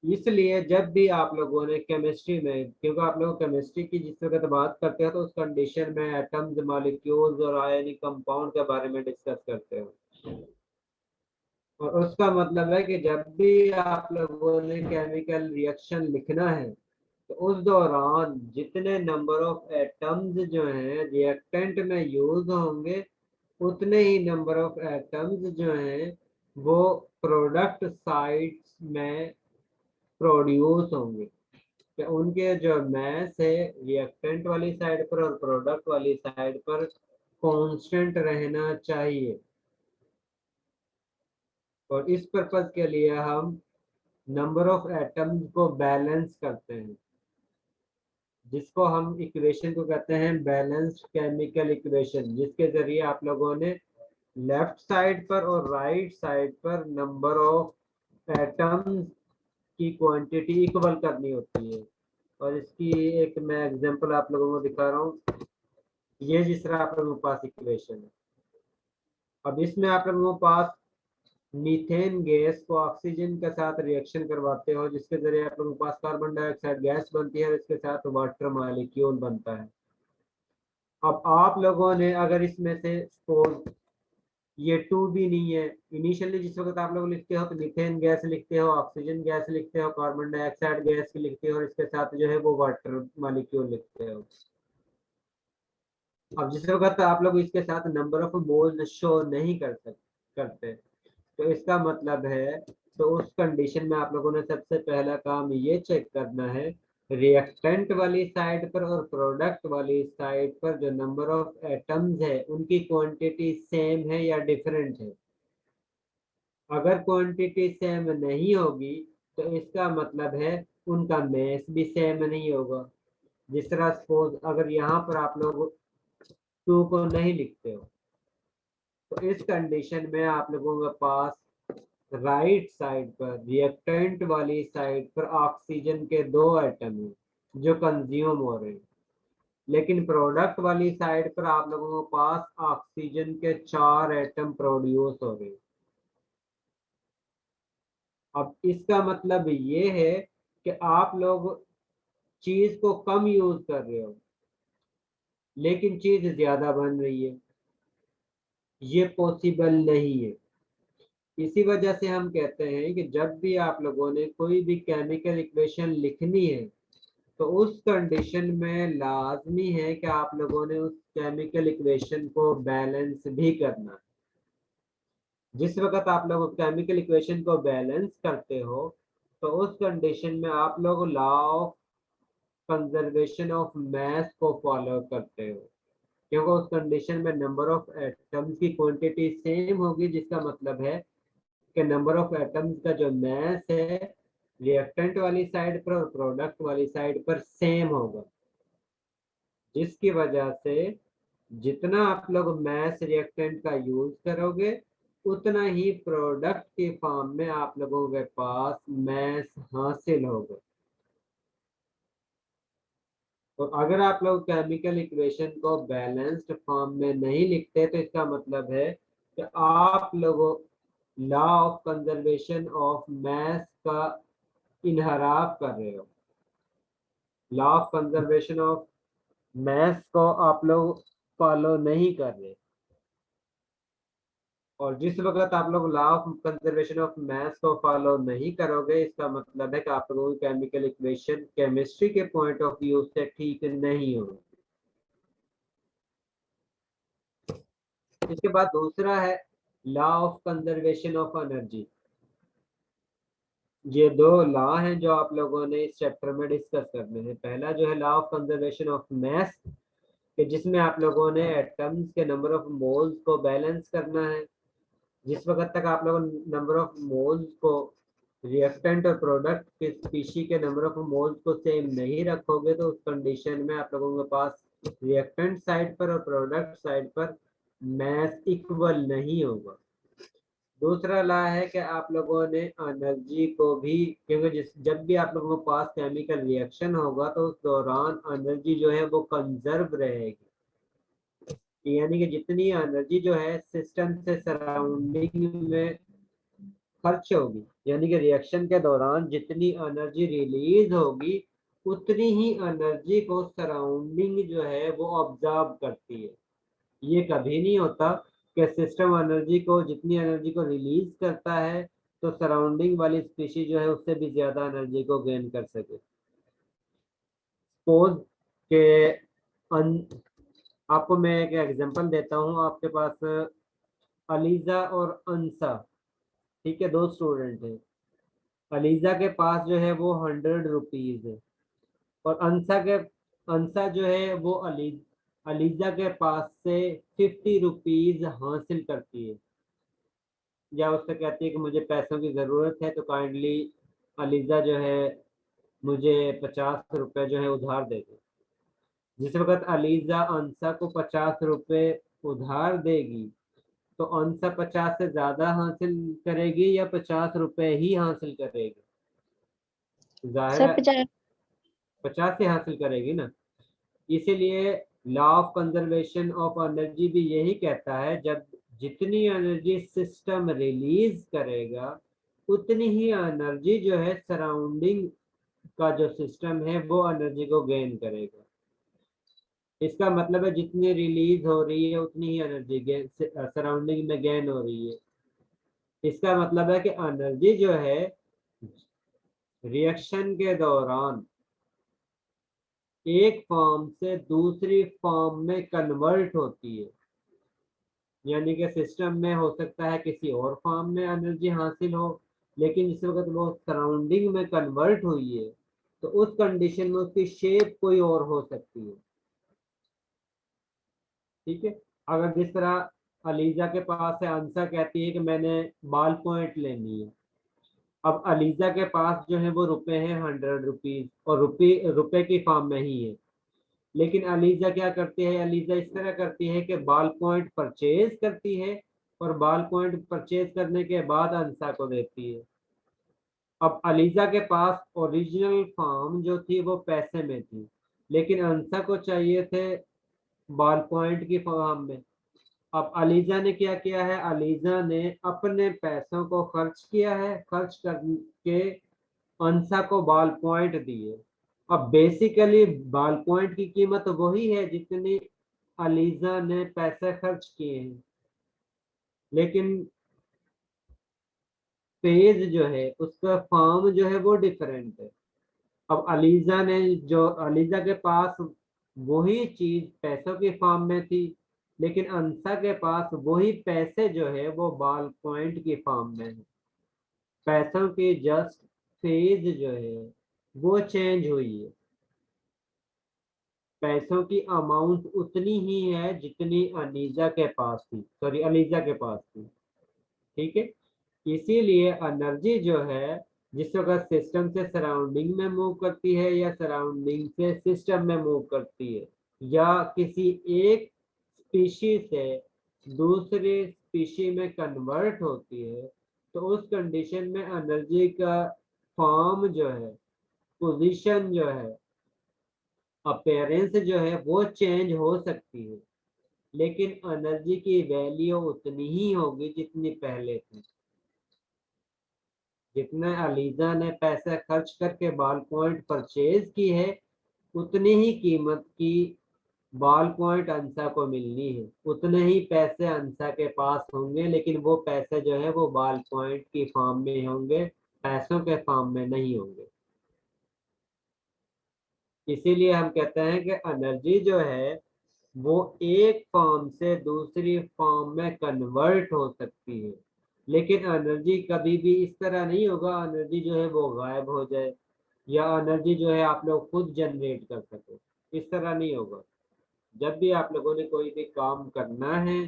इसलिए जब भी आप लोगों ने केमिस्ट्री में, क्योंकि आप लोग केमिस्ट्री की जिस वक्त बात करते हो तो उस कंडीशन में एटम्स, मॉलिक्यूल्स और आयनिक कंपाउंड के बारे में डिस्कस करते हो, और उसका मतलब है कि जब भी आप लोगों ने केमिकल रिएक्शन लिखना है तो उस दौरान जितने नंबर ऑफ एटम्स जो हैं रिएक्टेंट में यूज होंगे, उतने ही नंबर ऑफ एटम्स जो हैं वो प्रोडक्ट साइड्स में प्रोड्यूस होंगे। कि उनके जो मास है रिएक्टेंट वाली साइड पर और प्रोडक्ट वाली साइड पर कांस्टेंट रहना चाहिए। और इस पर्पज के लिए हम नंबर ऑफ एटम्स को बैलेंस करते हैं, जिसको हम इक्वेशन को कहते हैं बैलेंस्ड केमिकल इक्वेशन, जिसके जरिए आप लोगों ने लेफ्ट साइड पर और राइट साइड पर नंबर ऑफ एटम्स की क्वांटिटी इक्वल करनी होती है। और इसकी एक मैं एग्जांपल आप लोगों को दिखा रहा हूँ। ये जिस तरह आप लोगों के पास इक्वेशन है, अब इसमें आप लोगों के पास मीथेन गैस को ऑक्सीजन के साथ रिएक्शन करवाते हो, जिसके जरिए आप लोगों के पास कार्बन डाइऑक्साइड गैस बनती है और इसके साथ वाटर मॉलिक्यूल बनता है। अब आप लोगों ने अगर इसमें से सपोज ये 2 भी नहीं है, इनिशियली जिस वक्त आप लोग लिखते हो तो मीथेन गैस लिखते हो, ऑक्सीजन गैस लिखते हो, कार्बन डाइऑक्साइड गैस लिखते हो और इसके साथ जो है वो वाटर मॉलिक्यूल लिखते हो। अब जिस वक्त आप लोग इसके साथ नंबर ऑफ मोल्स शो नहीं करते, तो इसका मतलब है, तो उस कंडीशन में आप लोगों ने सबसे पहला काम ये चेक करना है रिएक्टेंट वाली साइड पर और प्रोडक्ट वाली साइड पर जो नंबर ऑफ एटम्स है उनकी क्वांटिटी सेम है या डिफरेंट है। अगर क्वांटिटी सेम नहीं होगी तो इसका मतलब है उनका मास भी सेम नहीं होगा। जिस तरह सपोज अगर यहाँ पर आप लोग 2 को नहीं लिखते हो तो इस कंडीशन में आप लोगों के पास राइट साइड पर रिएक्टेंट वाली साइड पर ऑक्सीजन के 2 एटम हैं जो कंज्यूम हो रहे हैं, लेकिन प्रोडक्ट वाली साइड पर आप लोगों के पास ऑक्सीजन के 4 एटम प्रोड्यूस हो रहे हैं। अब इसका मतलब ये है कि आप लोग चीज को कम यूज कर रहे हो लेकिन चीज ज्यादा बन रही है, ये पॉसिबल नहीं है। इसी वजह से हम कहते हैं कि जब भी आप लोगों ने कोई भी केमिकल इक्वेशन लिखनी है तो उस कंडीशन में लाजमी है कि आप लोगों ने उस केमिकल इक्वेशन को बैलेंस भी करना है। जिस वक्त आप लोग केमिकल इक्वेशन को बैलेंस करते हो तो उस कंडीशन में आप लोग law of conservation of mass को फॉलो करते हो, क्योंकि उस कंडीशन में नंबर ऑफ एटम्स की क्वांटिटी सेम होगी, जिसका मतलब है कि नंबर ऑफ एटम्स का जो मास है रिएक्टेंट वाली साइड पर और प्रोडक्ट वाली साइड पर सेम होगा, जिसकी वजह से जितना आप लोग मैस रिएक्टेंट का यूज करोगे उतना ही प्रोडक्ट के फॉर्म में आप लोगों के पास मैस हासिल होगा। तो अगर आप लोग केमिकल इक्वेशन को बैलेंस्ड फॉर्म में नहीं लिखते तो इसका मतलब है कि आप लोगों law of conservation of mass का इनहराफ कर रहे हो। Law of conservation of mass को आप लोग फॉलो नहीं कर रहे, और जिस वक्त आप लोग law of conservation of mass को फॉलो नहीं करोगे इसका मतलब है कि आप लोगों की केमिकल इक्वेशन केमिस्ट्री के पॉइंट ऑफ व्यू से ठीक नहीं होगी। इसके बाद दूसरा है law of conservation of energy. ये दो लॉ हैं जो आप लोगों ने इस चैप्टर में डिस्कस करने हैं। पहला जो है law of conservation of mass, कि जिसमें आप लोगों ने एटम्स के नंबर ऑफ मोल्स को बैलेंस करना है। जिस वक्त तक आप लोग नंबर ऑफ मोल्स को रिएक्टेंट और प्रोडक्ट के स्पीशी के नंबर ऑफ मोल्स को सेम नहीं रखोगे तो उस कंडीशन में आप लोगों के पास रिएक्टेंट साइड पर और प्रोडक्ट साइड पर मैस इक्वल नहीं होगा। दूसरा लॉ है कि आप लोगों ने एनर्जी को भी, क्योंकि जब भी आप लोगों के पास केमिकल रिएक्शन होगा तो उस दौरान एनर्जी जो है वो कंजर्व रहेगी। यानी कि जितनी एनर्जी जो है सिस्टम से सराउंडिंग में खर्च होगी, यानी कि रिएक्शन के दौरान जितनी एनर्जी रिलीज होगी उतनी ही एनर्जी को सराउंडिंग जो है वो ऑब्जर्व करती है। ये कभी नहीं होता कि सिस्टम एनर्जी को, जितनी एनर्जी को रिलीज करता है तो सराउंडिंग वाली स्पीशीज जो है उससे भी ज्यादा एनर्जी को गेन कर सके। सपोज के आपको मैं एक एग्जांपल देता हूँ। आपके पास अलीजा और अंसा, ठीक है, दो स्टूडेंट हैं। अलीजा के पास जो है वो 100 रुपीज है और अंसा जो है वो अलीजा के पास से 50 रुपीज हासिल करती है, या उससे कहती है कि मुझे पैसों की ज़रूरत है तो काइंडली अलीजा जो है मुझे 50 रुपए जो है उधार दे दे। जिस वक्त अलीजा अंसा को 50 रुपए उधार देगी तो अंसा 50 से ज़्यादा हासिल करेगी या 50 रुपए ही हासिल करेगी? जाहिर है 50 से हासिल करेगी ना। इसीलिए law of conservation of energy भी यही कहता है, जब जितनी एनर्जी सिस्टम रिलीज करेगा उतनी ही एनर्जी जो है सराउंडिंग का जो सिस्टम है वो एनर्जी को गेन करेगा। इसका मतलब है जितनी रिलीज हो रही है उतनी ही एनर्जी सराउंडिंग में गेन हो रही है। इसका मतलब है कि एनर्जी जो है रिएक्शन के दौरान एक फॉर्म से दूसरी फॉर्म में कन्वर्ट होती है। यानी कि सिस्टम में हो सकता है किसी और फॉर्म में एनर्जी हासिल हो, लेकिन जिस वक्त वो सराउंडिंग में कन्वर्ट हुई है तो उस कंडीशन में उसकी शेप कोई और हो सकती है। ठीक है, अगर जिस तरह अलीजा के पास है, अंसा कहती है कि मैंने बाल पॉइंट लेनी है। अब अलीजा के पास जो है वो रुपए हैं 100 रुपीज और रुपए की फॉर्म में ही है, लेकिन अलीजा क्या करती है? अलीजा इस तरह करती है कि बाल पॉइंट परचेज करती है और बाल पॉइंट परचेज करने के बाद अंसा को देती है। अब अलीजा के पास ओरिजिनल फॉर्म जो थी वो पैसे में थी, लेकिन अंसा को चाहिए थे बाल पॉइंट की फॉर्म में। अब अलीजा ने क्या किया है? अलीजा ने अपने पैसों को खर्च किया है, खर्च करके अंसा को बाल पॉइंट दिए। अब बेसिकली बाल पॉइंट की कीमत वही है जितनी अलीजा ने पैसे खर्च किए हैं, लेकिन पेज जो है उसका फॉर्म जो है वो डिफरेंट है। अब अलीजा के पास वही चीज पैसों की फॉर्म में थी, लेकिन अंसा के पास वही पैसे जो है वो बाल पॉइंट की फॉर्म में है। पैसों की जस्ट फेज जो है वो चेंज हुई है। पैसों की अमाउंट उतनी ही है जितनी अलीजा के पास थी। ठीक है, इसीलिए एनर्जी जो है जिस वक्त सिस्टम से सराउंडिंग में मूव करती है या सराउंडिंग से सिस्टम में मूव करती है या किसी एक स्पीशी से दूसरे स्पीशी में कन्वर्ट होती है तो उस कंडीशन में एनर्जी का फॉर्म जो है, पोजीशन जो है, अपीयरेंस जो है वो चेंज हो सकती है, लेकिन एनर्जी की वैल्यू उतनी ही होगी जितनी पहले थी। जितने अलीजा ने पैसे खर्च करके बॉल पॉइंट परचेज की है उतनी ही कीमत की बॉल पॉइंट अंसा को मिलनी है, उतने ही पैसे अंसा के पास होंगे, लेकिन वो पैसे जो है वो बॉल पॉइंट की फॉर्म में होंगे, पैसों के फॉर्म में नहीं होंगे। इसीलिए हम कहते हैं कि एनर्जी जो है वो एक फॉर्म से दूसरी फॉर्म में कन्वर्ट हो सकती है, लेकिन एनर्जी कभी भी इस तरह नहीं होगा एनर्जी जो है वो गायब हो जाए या एनर्जी जो है आप लोग खुद जनरेट कर सको, इस तरह नहीं होगा। जब भी आप लोगों ने कोई भी काम करना है,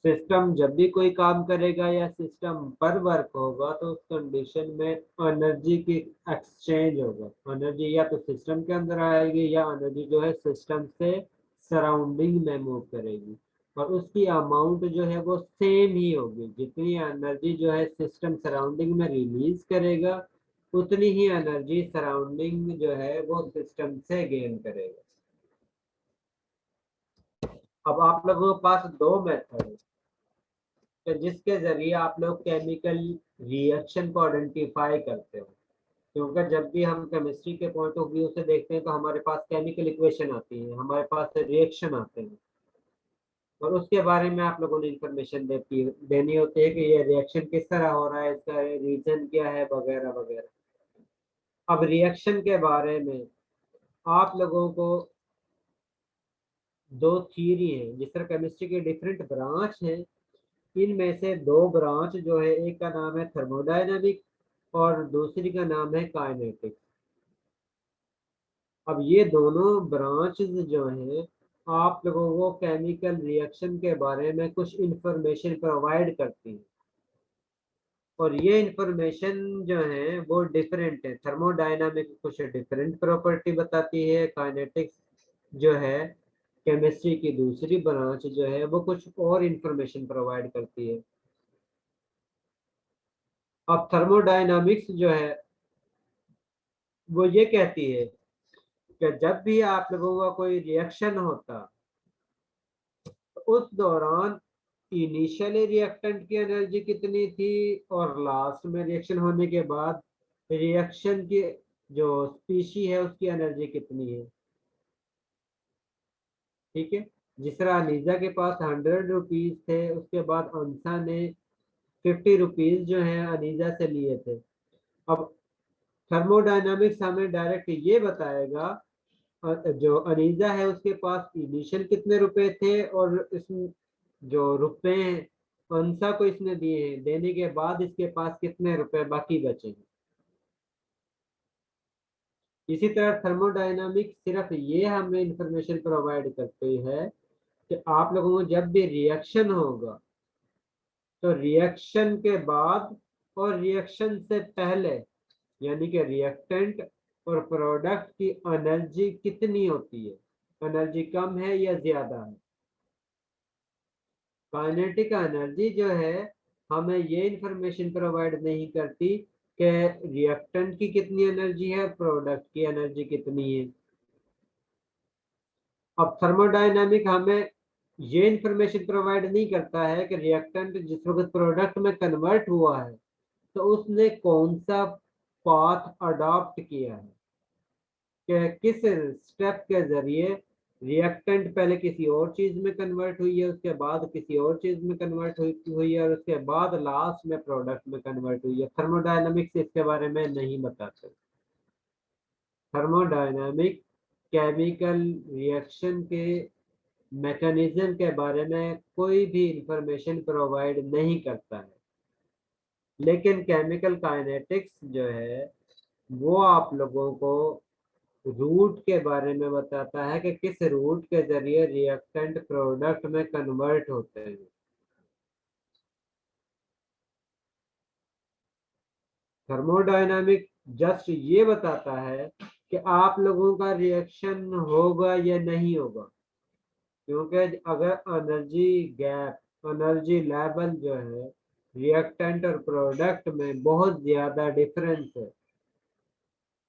सिस्टम जब भी कोई काम करेगा या सिस्टम पर वर्क होगा तो उस कंडीशन में एनर्जी की एक्सचेंज होगा। एनर्जी या तो सिस्टम के अंदर आएगी या एनर्जी जो है सिस्टम से सराउंडिंग में मूव करेगी, और उसकी अमाउंट जो है वो सेम ही होगी। जितनी एनर्जी जो है सिस्टम सराउंडिंग में रिलीज करेगा उतनी ही एनर्जी सराउंडिंग जो है वो सिस्टम से गेन करेगा। अब आप लोगों के पास दो मेथड है तो जिसके जरिए आप लोग केमिकल रिएक्शन को आइडेंटिफाई करते हो, क्योंकि जब भी हम केमिस्ट्री के पॉइंट ऑफ व्यू से देखते हैं तो हमारे पास केमिकल इक्वेशन आती है, हमारे पास रिएक्शन आते हैं, और उसके बारे में आप लोगों ने इंफॉर्मेशन देनी होती है कि ये रिएक्शन किस तरह हो रहा है, इसका रीजन क्या है, वगैरह वगैरह। अब रिएक्शन के बारे में आप लोगों को दो थियरी है, जिस तरह केमिस्ट्री के डिफरेंट ब्रांच हैं, इनमें से दो ब्रांच जो है, एक का नाम है थर्मोडायनामिक और दूसरी का नाम है काइनेटिक्स। अब ये दोनों ब्रांचेस जो हैं आप लोगों को केमिकल रिएक्शन के बारे में कुछ इंफॉर्मेशन प्रोवाइड करती हैं, और ये इंफॉर्मेशन जो है वो डिफरेंट है। थर्मोडायनामिक कुछ डिफरेंट प्रॉपर्टी बताती है, काइनेटिक्स जो है केमिस्ट्री की दूसरी ब्रांच जो है वो कुछ और इंफॉर्मेशन प्रोवाइड करती है। अब थर्मोडायनामिक्स जो है वो ये कहती है कि जब भी आप लोगों का कोई रिएक्शन होता तो उस दौरान इनिशियली रिएक्टेंट की एनर्जी कितनी थी और लास्ट में रिएक्शन होने के बाद रिएक्शन की जो स्पीशी है उसकी एनर्जी कितनी है। ठीक है, जिस तरह अनीजा के पास 100 रुपीज थे, उसके बाद अंसा ने 50 रुपीज जो है अनीजा से लिए थे। अब थर्मोडायनामिक्स हमें डायरेक्ट ये बताएगा जो अनीजा है उसके पास इनिशियल कितने रुपए थे और इसमें जो रुपए अंसा को इसने दिए हैं, देने के बाद इसके पास कितने रुपए बाकी बचे हैं। इसी तरह थर्मोडायनामिक्स सिर्फ ये हमें इंफॉर्मेशन प्रोवाइड करती है कि आप लोगों को जब भी रिएक्शन होगा तो रिएक्शन के बाद और रिएक्शन से पहले, यानी कि रिएक्टेंट और प्रोडक्ट की एनर्जी कितनी होती है, एनर्जी कम है या ज्यादा है। काइनेटिक एनर्जी जो है हमें ये इंफॉर्मेशन प्रोवाइड नहीं करती कि रिएक्टेंट की कितनी एनर्जी है, प्रोडक्ट की एनर्जी कितनी है। अब थर्मोडायनामिक हमें ये इंफॉर्मेशन प्रोवाइड नहीं करता है कि रिएक्टेंट जिस वक्त प्रोडक्ट में कन्वर्ट हुआ है तो उसने कौन सा पाथ अडॉप्ट किया है, कि किस स्टेप के जरिए रिएक्टेंट पहले किसी और चीज में कन्वर्ट हुई है, उसके बाद किसी और चीज में कन्वर्ट हुई है, और उसके बाद लास्ट में प्रोडक्ट में कन्वर्ट हुई है। थर्मोडायनामिक्स इसके बारे में नहीं बताते। थर्मोडायनामिक केमिकल रिएक्शन के मैकेनिज्म के बारे में कोई भी इंफॉर्मेशन प्रोवाइड नहीं करता है, लेकिन केमिकल काइनेटिक्स जो है वो आप लोगों को रूट के बारे में बताता है कि किस रूट के जरिए रिएक्टेंट प्रोडक्ट में कन्वर्ट होते हैं। थर्मोडायनामिक जस्ट ये बताता है कि आप लोगों का रिएक्शन होगा या नहीं होगा, क्योंकि अगर एनर्जी गैप, एनर्जी लेवल जो है रिएक्टेंट और प्रोडक्ट में बहुत ज्यादा डिफरेंस है,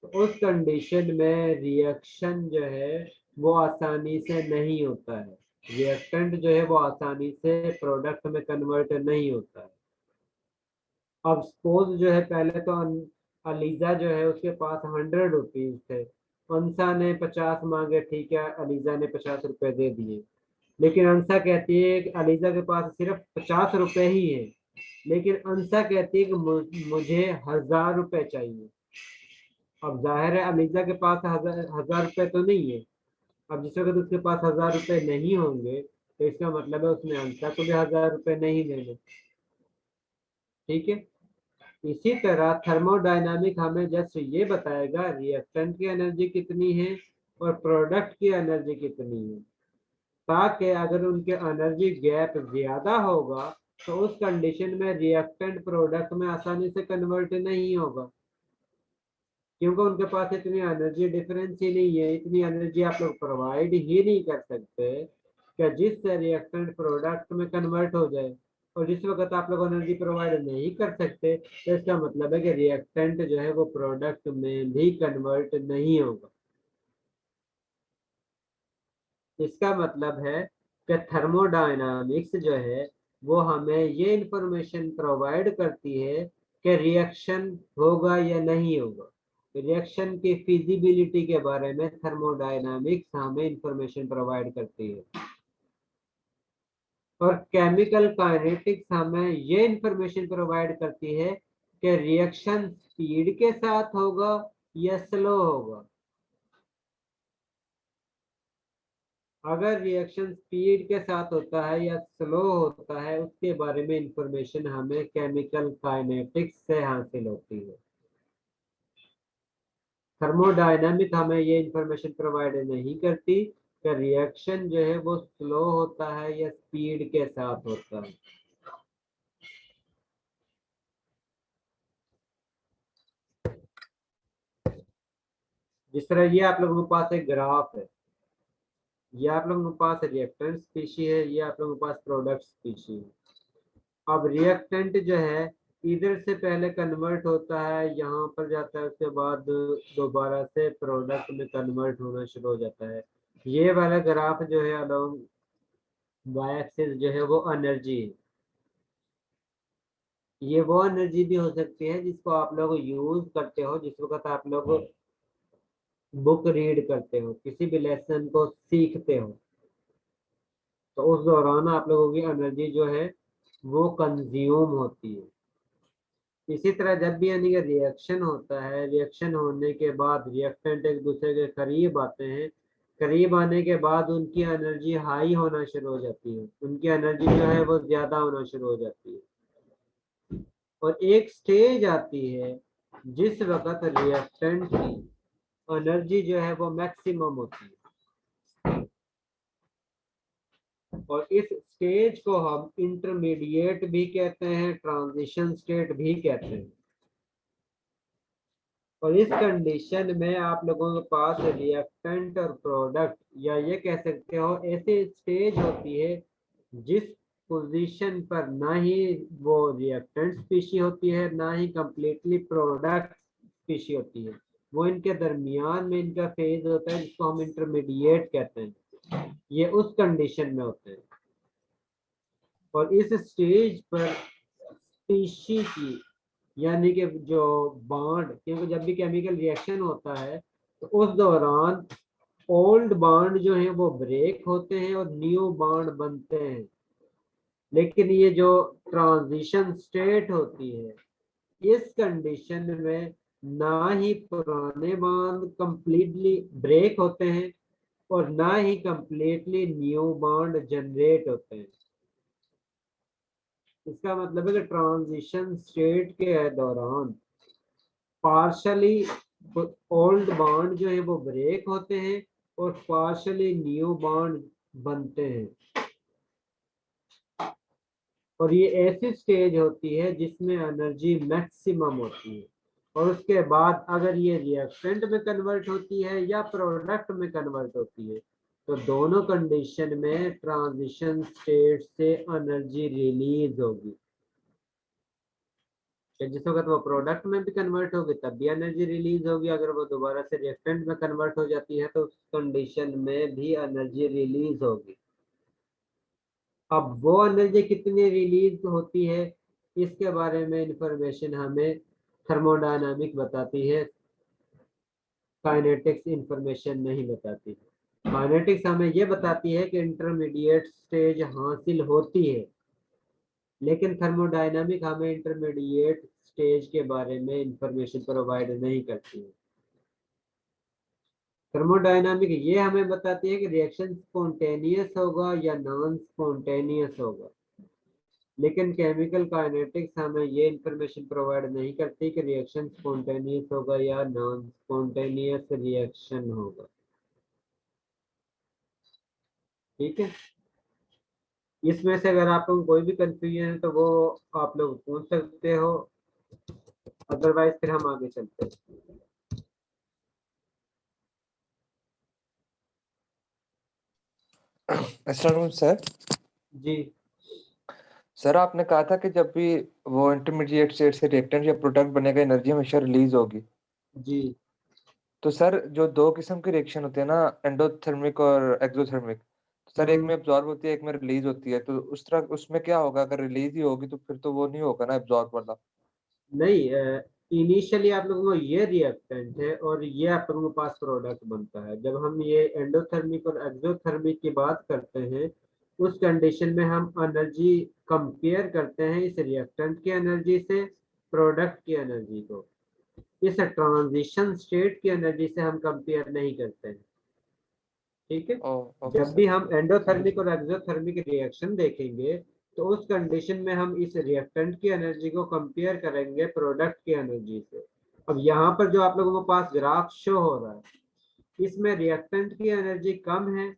तो उस कंडीशन में रिएक्शन जो है वो आसानी से नहीं होता है, रिएक्टेंट जो है वो आसानी से प्रोडक्ट में कन्वर्ट नहीं होता है। अब सपोज जो है पहले तो अलीजा जो है उसके पास 100 रुपीज थे, अंसा ने 50 मांगे, ठीक है अलीजा ने 50 रुपए दे दिए, लेकिन अंसा कहती है कि अलीजा के पास सिर्फ 50 रुपए ही है, लेकिन अंसा कहती है कि मुझे 1000 रुपए चाहिए। अब जाहिर है अलीजा के पास हजार रुपए तो नहीं है, अब जिस वक्त उसके पास 1000 रुपए नहीं होंगे तो इसका मतलब है उसने अंसा को भी 1000 रुपए नहीं देने। ठीक है, इसी तरह थर्मोडायनामिक हमें जस्ट ये बताएगा रिएक्टेंट की एनर्जी कितनी है और प्रोडक्ट की एनर्जी कितनी है, ताकि अगर उनके एनर्जी गैप ज्यादा होगा तो उस कंडीशन में रिएक्टेंट प्रोडक्ट में आसानी से कन्वर्ट नहीं होगा, क्योंकि उनके पास इतनी एनर्जी डिफरेंस ही नहीं है, इतनी एनर्जी आप लोग प्रोवाइड ही नहीं कर सकते कि जिससे रिएक्टेंट प्रोडक्ट में कन्वर्ट हो जाए। और जिस वक्त आप लोग एनर्जी प्रोवाइड नहीं कर सकते तो इसका मतलब है कि रिएक्टेंट जो है वो प्रोडक्ट में भी कन्वर्ट नहीं होगा। इसका मतलब है कि थर्मोडायनामिक्स जो है वो हमें ये इंफॉर्मेशन प्रोवाइड करती है कि रिएक्शन होगा या नहीं होगा, रिएक्शन की फिजिबिलिटी के बारे में थर्मोडायनामिक्स हमें इंफॉर्मेशन प्रोवाइड करती है। और केमिकल काइनेटिक्स हमें ये इंफॉर्मेशन प्रोवाइड करती है कि रिएक्शन स्पीड के साथ होगा या स्लो होगा। अगर रिएक्शन स्पीड के साथ होता है या स्लो होता है उसके बारे में इंफॉर्मेशन हमें केमिकल काइनेटिक्स से हासिल होती है। थर्मोडायनामिक हमें ये इंफॉर्मेशन प्रोवाइड नहीं करती कि रिएक्शन जो है वो स्लो होता है या स्पीड के साथ होता है। जिस तरह ये आप लोगों के पास एक ग्राफ है, ये आप लोगों के पास रिएक्टेंट स्पीशी है, ये आप लोगों के पास प्रोडक्ट स्पीशी है। अब रिएक्टेंट जो है इधर से पहले कन्वर्ट होता है, यहाँ पर जाता है, उसके बाद दोबारा से प्रोडक्ट में कन्वर्ट होना शुरू हो जाता है। ये वाला ग्राफ जो है अलोंग वाई एक्सिस जो है वो एनर्जी है। ये वो एनर्जी भी हो सकती है जिसको आप लोग यूज करते हो जिस वक्त आप लोग बुक रीड करते हो, किसी भी लेसन को सीखते हो, तो उस दौरान आप लोगों की एनर्जी जो है वो कंज्यूम होती है। इसी तरह जब भी यानी कि रिएक्शन होता है, रिएक्शन होने के बाद रिएक्टेंट एक दूसरे के करीब आते हैं, करीब आने के बाद उनकी एनर्जी हाई होना शुरू हो जाती है, उनकी एनर्जी जो है वो ज्यादा होना शुरू हो जाती है। और एक स्टेज आती है जिस वक्त रिएक्टेंट की एनर्जी जो है वो मैक्सिमम होती है, और इस स्टेज को हम इंटरमीडिएट भी कहते हैं, ट्रांजिशन स्टेट भी कहते हैं। और इस कंडीशन में आप लोगों के पास रिएक्टेंट और प्रोडक्ट, या ये कह सकते हो ऐसी स्टेज होती है जिस पोजीशन पर ना ही वो रिएक्टेंट स्पीशी होती है ना ही कंप्लीटली प्रोडक्ट स्पीशी होती है, वो इनके दरमियान में इनका फेज होता है जिसको हम इंटरमीडिएट कहते हैं। ये उस कंडीशन में होते हैं। और इस स्टेज पर स्पीशी की यानी कि जो बॉन्ड, क्योंकि जब भी केमिकल रिएक्शन होता है तो उस दौरान ओल्ड बॉन्ड जो है वो ब्रेक होते हैं और न्यू बॉन्ड बनते हैं। लेकिन ये जो ट्रांजिशन स्टेट होती है इस कंडीशन में ना ही पुराने बॉन्ड कंप्लीटली ब्रेक होते हैं और ना ही कंप्लीटली न्यू बॉन्ड जनरेट होते हैं। इसका मतलब है कि ट्रांजिशन स्टेट के दौरान पार्शली ओल्ड बॉन्ड जो है वो ब्रेक होते हैं और पार्शली न्यू बॉन्ड बनते हैं। और ये ऐसी स्टेज होती है जिसमें एनर्जी मैक्सिमम होती है, और उसके बाद अगर ये रिएक्टेंट में कन्वर्ट होती है या प्रोडक्ट में कन्वर्ट होती है तो दोनों कंडीशन में ट्रांजिशन स्टेट से एनर्जी रिलीज होगी। जिस वक्त वो प्रोडक्ट में भी कन्वर्ट होगी तब भी एनर्जी रिलीज होगी। अगर वो दोबारा से रिएक्टेंट में कन्वर्ट हो जाती है तो उस कंडीशन में भी एनर्जी रिलीज होगी। अब वो एनर्जी कितनी रिलीज होती है इसके बारे में इंफॉर्मेशन हमें थर्मोडायनामिक बताती है, काइनेटिक्स इंफॉर्मेशन नहीं बताती। काइनेटिक्स हमें ये बताती है कि इंटरमीडिएट स्टेज हासिल होती है, लेकिन थर्मोडायनामिक हमें इंटरमीडिएट स्टेज के बारे में इंफॉर्मेशन प्रोवाइड नहीं करती है। थर्मोडायनामिक ये हमें बताती है कि रिएक्शन स्पॉन्टेनियस होगा या नॉन स्पॉन्टेनियस होगा, लेकिन केमिकल काइनेटिक्स हमें ये इंफॉर्मेशन प्रोवाइड नहीं करती कि रिएक्शन स्पॉन्टेनियस होगा या नॉन स्पॉन्टेनियस रिएक्शन होगा। ठीक है, इसमें से अगर आप लोगों को कोई भी कंफ्यूजन है तो वो आप लोग पूछ सकते हो, अदरवाइज फिर हम आगे चलते हैं। अस्सलाम सर। जी सर आपने कहा था कि जब भी वो इंटरमीडिएट स्टेट से रिएक्टेंट या प्रोडक्ट बनेगा एनर्जी हमेशा रिलीज होगी। जी तो सर जो दो किस्म के रिएक्शन होते हैं ना, एंडोथर्मिक और एक्सोथर्मिक, तो सर एक में एब्जॉर्ब होती है एक में रिलीज होती है, तो उस तरह उसमें क्या होगा? अगर रिलीज ही होगी तो फिर तो वो नहीं होगा ना एब्जॉर्ब वाला। नहीं, इनिशियली आप लोगों को ये रिएक्टेंट है और ये आप लोगों के पास प्रोडक्ट बनता है। जब हम ये एंडोथर्मिक और एक्सोथर्मिक की बात करते हैं उस कंडीशन में हम एनर्जी कंपेयर करते हैं इस रिएक्टेंट की एनर्जी से प्रोडक्ट की एनर्जी को। इस ट्रांजिशन स्टेट की एनर्जी से हम कंपेयर नहीं करते हैं। ठीक है, जब भी हम एंडोथर्मिक और एक्सोथर्मिक रिएक्शन देखेंगे तो उस कंडीशन में हम इस रिएक्टेंट की एनर्जी को कंपेयर करेंगे प्रोडक्ट की एनर्जी से। अब यहाँ पर जो आप लोगों के पास ग्राफ शो हो रहा है इसमें रिएक्टेंट की एनर्जी कम है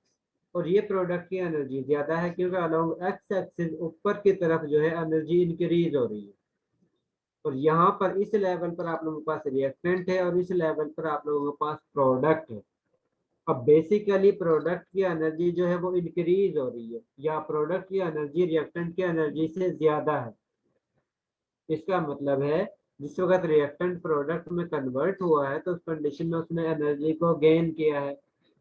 और ये प्रोडक्ट की एनर्जी ज्यादा है, क्योंकि अलोंग एक्स एक्सिस ऊपर की तरफ जो है एनर्जी इंक्रीज हो रही है और यहाँ पर इस लेवल पर आप लोगों के पास रिएक्टेंट है और इस लेवल पर आप लोगों के पास प्रोडक्ट है। अब बेसिकली प्रोडक्ट की एनर्जी जो है वो इंक्रीज हो रही है या प्रोडक्ट की एनर्जी रिएक्टेंट की एनर्जी से ज्यादा है। इसका मतलब है जिस वक्त रिएक्टेंट प्रोडक्ट में कन्वर्ट हुआ है तो उस कंडीशन में उसने एनर्जी को गेन किया है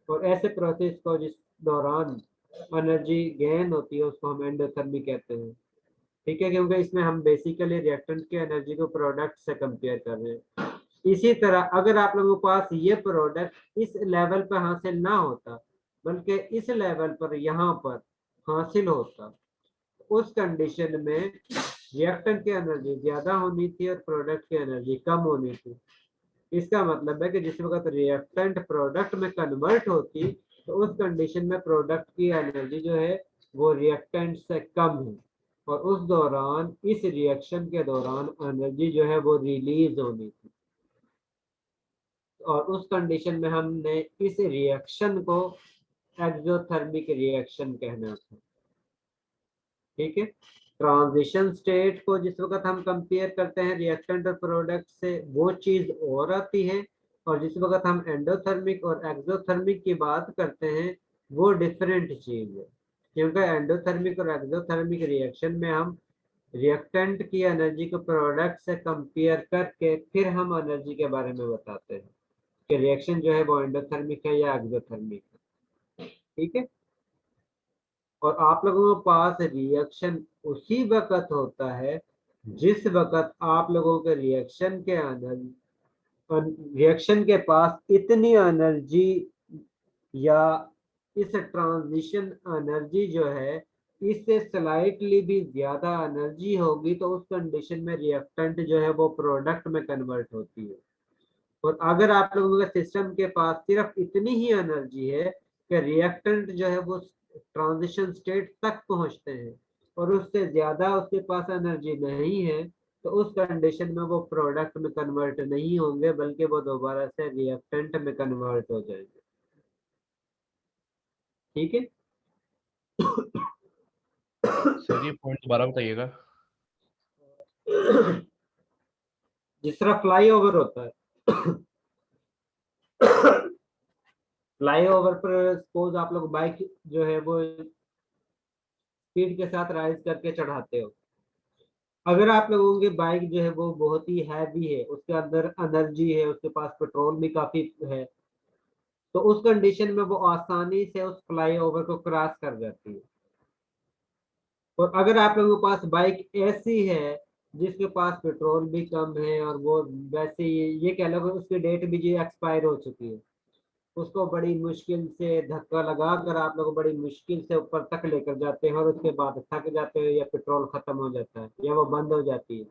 और ऐसे प्रोसेस को जिस दौरान एनर्जी गेन होती है उसको हम एंडोथर्मी कहते हैं। ठीक है, क्योंकि इसमें हम बेसिकली रिएक्टेंट की एनर्जी को प्रोडक्ट से कंपेयर कर रहे हैं। इसी तरह अगर आप लोगों के पास ये प्रोडक्ट इस लेवल पर हासिल ना होता बल्कि इस लेवल पर यहाँ पर हासिल होता, उस कंडीशन में रिएक्टेंट की एनर्जी ज्यादा होनी थी और प्रोडक्ट की एनर्जी कम होनी थी। इसका मतलब है कि जिस वक्त रिएक्टेंट प्रोडक्ट में कन्वर्ट होती तो उस कंडीशन में प्रोडक्ट की एनर्जी जो है वो रिएक्टेंट से कम है और उस दौरान इस रिएक्शन के दौरान एनर्जी जो है वो रिलीज होनी थी और उस कंडीशन में हमने इस रिएक्शन को एक्सोथर्मिक रिएक्शन कहना था। ठीक है, ट्रांजिशन स्टेट को जिस वक्त हम कंपेयर करते हैं रिएक्टेंट और प्रोडक्ट से वो चीज और आती है और जिस वक्त हम एंडोथर्मिक और एक्सोथर्मिक की बात करते हैं वो डिफरेंट चीज है, क्योंकि एंडोथर्मिक और एक्सोथर्मिक रिएक्शन में हम रिएक्टेंट की एनर्जी को प्रोडक्ट से कंपेयर करके फिर हम एनर्जी के बारे में बताते हैं कि रिएक्शन जो है वो एंडोथर्मिक है या एक्सोथर्मिक है। ठीक है, और आप लोगों के पास रिएक्शन उसी वक्त होता है जिस वक्त आप लोगों के रिएक्शन के पास इतनी एनर्जी या इस ट्रांजिशन एनर्जी जो है इससे स्लाइटली भी ज्यादा एनर्जी होगी तो उस कंडीशन में रिएक्टेंट जो है वो प्रोडक्ट में कन्वर्ट होती है। और अगर आप लोगों के सिस्टम के पास सिर्फ इतनी ही एनर्जी है कि रिएक्टेंट जो है वो ट्रांजिशन स्टेट तक पहुंचते हैं और उससे ज्यादा उसके पास एनर्जी नहीं है तो उस कंडीशन में वो प्रोडक्ट में कन्वर्ट नहीं होंगे बल्कि वो दोबारा से रिएक्टेंट में कन्वर्ट हो जाएंगे। ठीक है, सर ये पॉइंट दोबारा बताइएगा। जिस तरह फ्लाई ओवर होता है फ्लाईओवर पर सपोज आप लोग बाइक जो है वो स्पीड के साथ राइज करके चढ़ाते हो। अगर आप लोगों की बाइक जो है वो बहुत ही हैवी है, उसके अंदर एनर्जी है, उसके पास पेट्रोल भी काफी है, तो उस कंडीशन में वो आसानी से उस फ्लाईओवर को क्रॉस कर जाती है। और अगर आप लोगों के पास बाइक ऐसी है जिसके पास पेट्रोल भी कम है और वो वैसे ये कह लो कि उसकी डेट भी जो एक्सपायर हो चुकी है, उसको बड़ी मुश्किल से धक्का लगा कर आप लोग बड़ी मुश्किल से ऊपर तक लेकर जाते हैं और उसके बाद थक जाते हैं या पेट्रोल खत्म हो जाता है या वो बंद हो जाती है।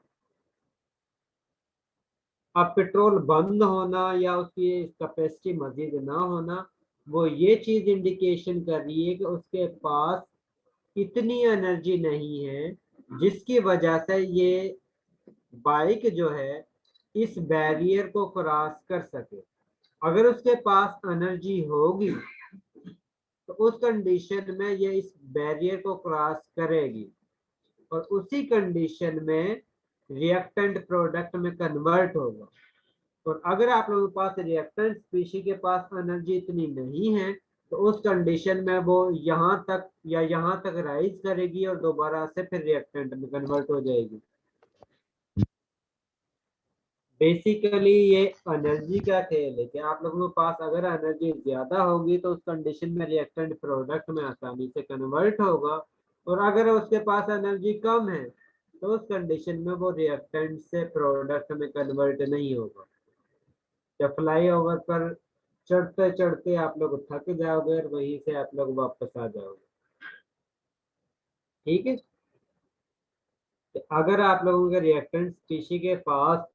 अब पेट्रोल बंद होना या उसकी कैपेसिटी मजीद ना होना, वो ये चीज इंडिकेशन कर रही है कि उसके पास इतनी एनर्जी नहीं है जिसकी वजह से ये बाइक जो है इस बैरियर को क्रॉस कर सके। अगर उसके पास एनर्जी होगी तो उस कंडीशन में ये इस बैरियर को क्रॉस करेगी और उसी कंडीशन में रिएक्टेंट प्रोडक्ट में कन्वर्ट होगा। और अगर आप लोगों के पास रिएक्टेंट स्पीशी के पास एनर्जी इतनी नहीं है तो उस कंडीशन में वो यहाँ तक या यहाँ तक राइज करेगी और दोबारा से फिर रिएक्टेंट में कन्वर्ट हो जाएगी। बेसिकली ये एनर्जी का खेल है कि आप लोगों के पास अगर एनर्जी ज्यादा होगी तो उस कंडीशन में रिएक्टेंट प्रोडक्ट में आसानी से कन्वर्ट होगा, और अगर उसके पास एनर्जी कम है तो उस कंडीशन में वो रिएक्टेंट से प्रोडक्ट में कन्वर्ट नहीं होगा। जब फ्लाईओवर पर चढ़ते चढ़ते आप लोग थक जाओगे और वहीं से आप लोग वापस आ जाओगे। ठीक है, तो अगर आप लोगों के रिएक्टेंट स्पीशी के पास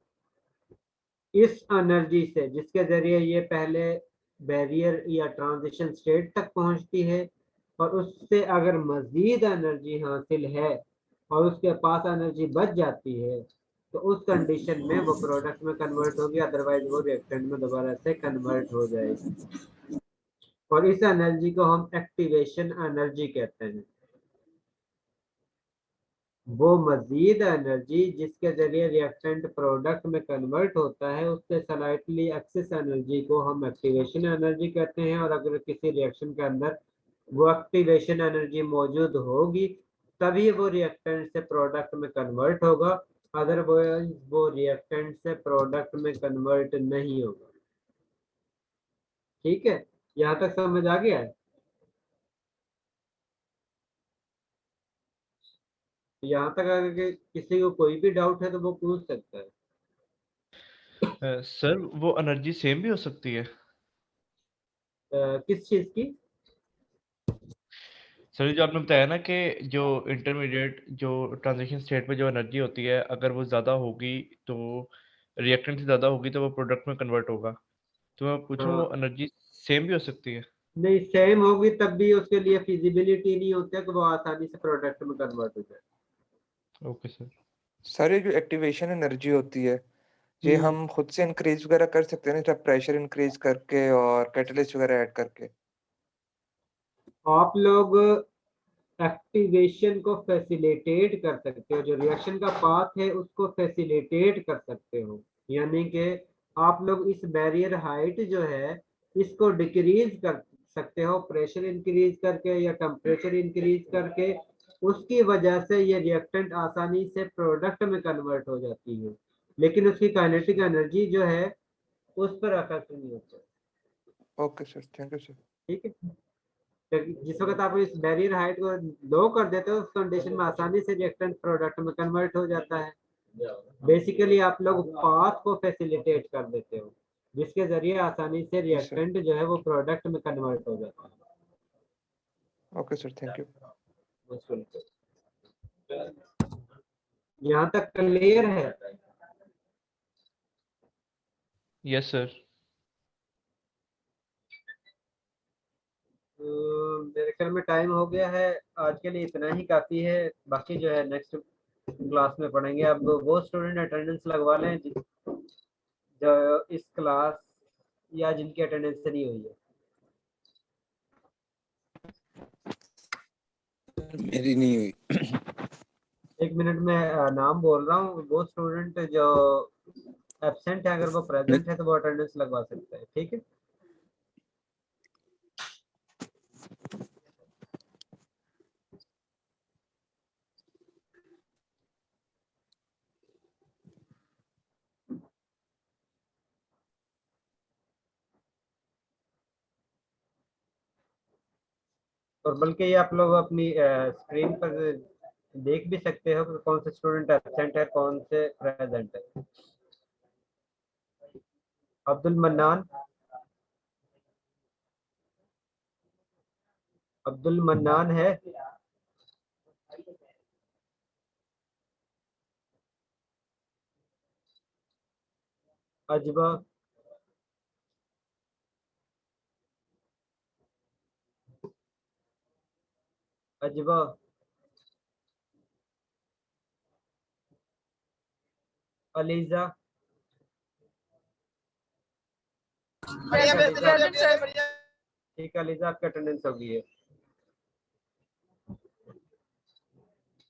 इस एनर्जी से जिसके जरिए ये पहले बैरियर या ट्रांजिशन स्टेट तक पहुंचती है और उससे अगर मजीद एनर्जी हासिल है और उसके पास एनर्जी बच जाती है तो उस कंडीशन में वो प्रोडक्ट में कन्वर्ट होगी, अदरवाइज वो रिएक्टेंट में दोबारा से कन्वर्ट हो जाएगी। और इस एनर्जी को हम एक्टिवेशन एनर्जी कहते हैं। वो मजीद एनर्जी जिसके जरिए रिएक्टेंट प्रोडक्ट में कन्वर्ट होता है उससे स्लाइटली एक्सेस एनर्जी को हम एक्टिवेशन एनर्जी कहते हैं। और अगर किसी रिएक्शन के अंदर वो एक्टिवेशन एनर्जी मौजूद होगी तभी वो रिएक्टेंट से प्रोडक्ट में कन्वर्ट होगा, अदरवाइज वो रिएक्टेंट से प्रोडक्ट में कन्वर्ट नहीं होगा। ठीक है, यहाँ तक समझ आ गया है? यहाँ तक अगर किसी को कोई भी डाउट है तो वो पूछ सकता है। सर वो एनर्जी सेम भी हो सकती है? किस चीज की? सर जो आपने बताया ना कि जो इंटरमीडिएट जो ट्रांजिशन स्टेट पे जो एनर्जी होती है अगर वो ज़्यादा होगी तो रिएक्टेंट से ज़्यादा होगी तो वो प्रोडक्ट में कन्वर्ट होगा, तो मैं पूछूं वो हाँ, एनर्जी सेम भी हो सकती है? नहीं सेम होगी तब भी उसके लिए फिजिबिलिटी नहीं होती है कि वो आसानी से प्रोडक्ट में कन्वर्ट हो जाए। Okay sir. सर ये जो एक्टिवेशन एनर्जी होती है ये हम खुद से इंक्रीज वगैरह कर सकते हैं ना, प्रेशर इंक्रीज करके और कैटलिस्ट वगैरह ऐड करके? आप लोग एक्टिवेशन को फैसिलिटेट कर सकते हो, जो रिएक्शन का पाथ है उसको फैसिलिटेट कर सकते हो, यानी कि आप लोग इस बैरियर हाइट जो है इसको डिक्रीज कर सकते हो प्रेशर इंक्रीज करके या टेम्परेचर इंक्रीज करके। उसकी वजह से ये रिएक्टेंट आसानी से प्रोडक्ट में कन्वर्ट हो जाती है, लेकिन उसकी काइनेटिक एनर्जी जो है उस पर अफेक्ट नहीं होता। Okay sir, thank you sir. ठीक है, जिस वक्त आप इस बैरियर हाइट को लो कर देते हो उस कंडीशन में आसानी से रिएक्टेंट प्रोडक्ट में कन्वर्ट हो जाता है। बेसिकली आप लोग पाथ को फैसिलिटेट कर देते हो जिसके जरिए आसानी से रिएक्टेंट जो है वो प्रोडक्ट में कन्वर्ट हो जाता है। Okay sir, thank you. यहाँ तक क्लियर है? Yes sir. मेरे ख्याल में टाइम हो गया है, आज के लिए इतना ही काफी है। बाकी जो है नेक्स्ट क्लास में पढ़ेंगे। अब वो स्टूडेंट अटेंडेंस लगवा लें जो इस क्लास या जिनकी अटेंडेंस नहीं हुई है। मेरी नहीं हुई। एक मिनट में नाम बोल रहा हूँ, वो स्टूडेंट जो एब्सेंट है अगर वो प्रेजेंट है तो वो अटेंडेंस लगवा सकता है। ठीक है, और बल्कि ये आप लोग अपनी स्क्रीन पर देख भी सकते हो कि कौन से स्टूडेंट एब्सेंट है, कौन से प्रेजेंट है। अब्दुल मन्नान, अब्दुल मन्नान है? अजबा, अजबा, अलीजा, ठीक है अलीजा, आपकी अटेंडेंस हो गई है।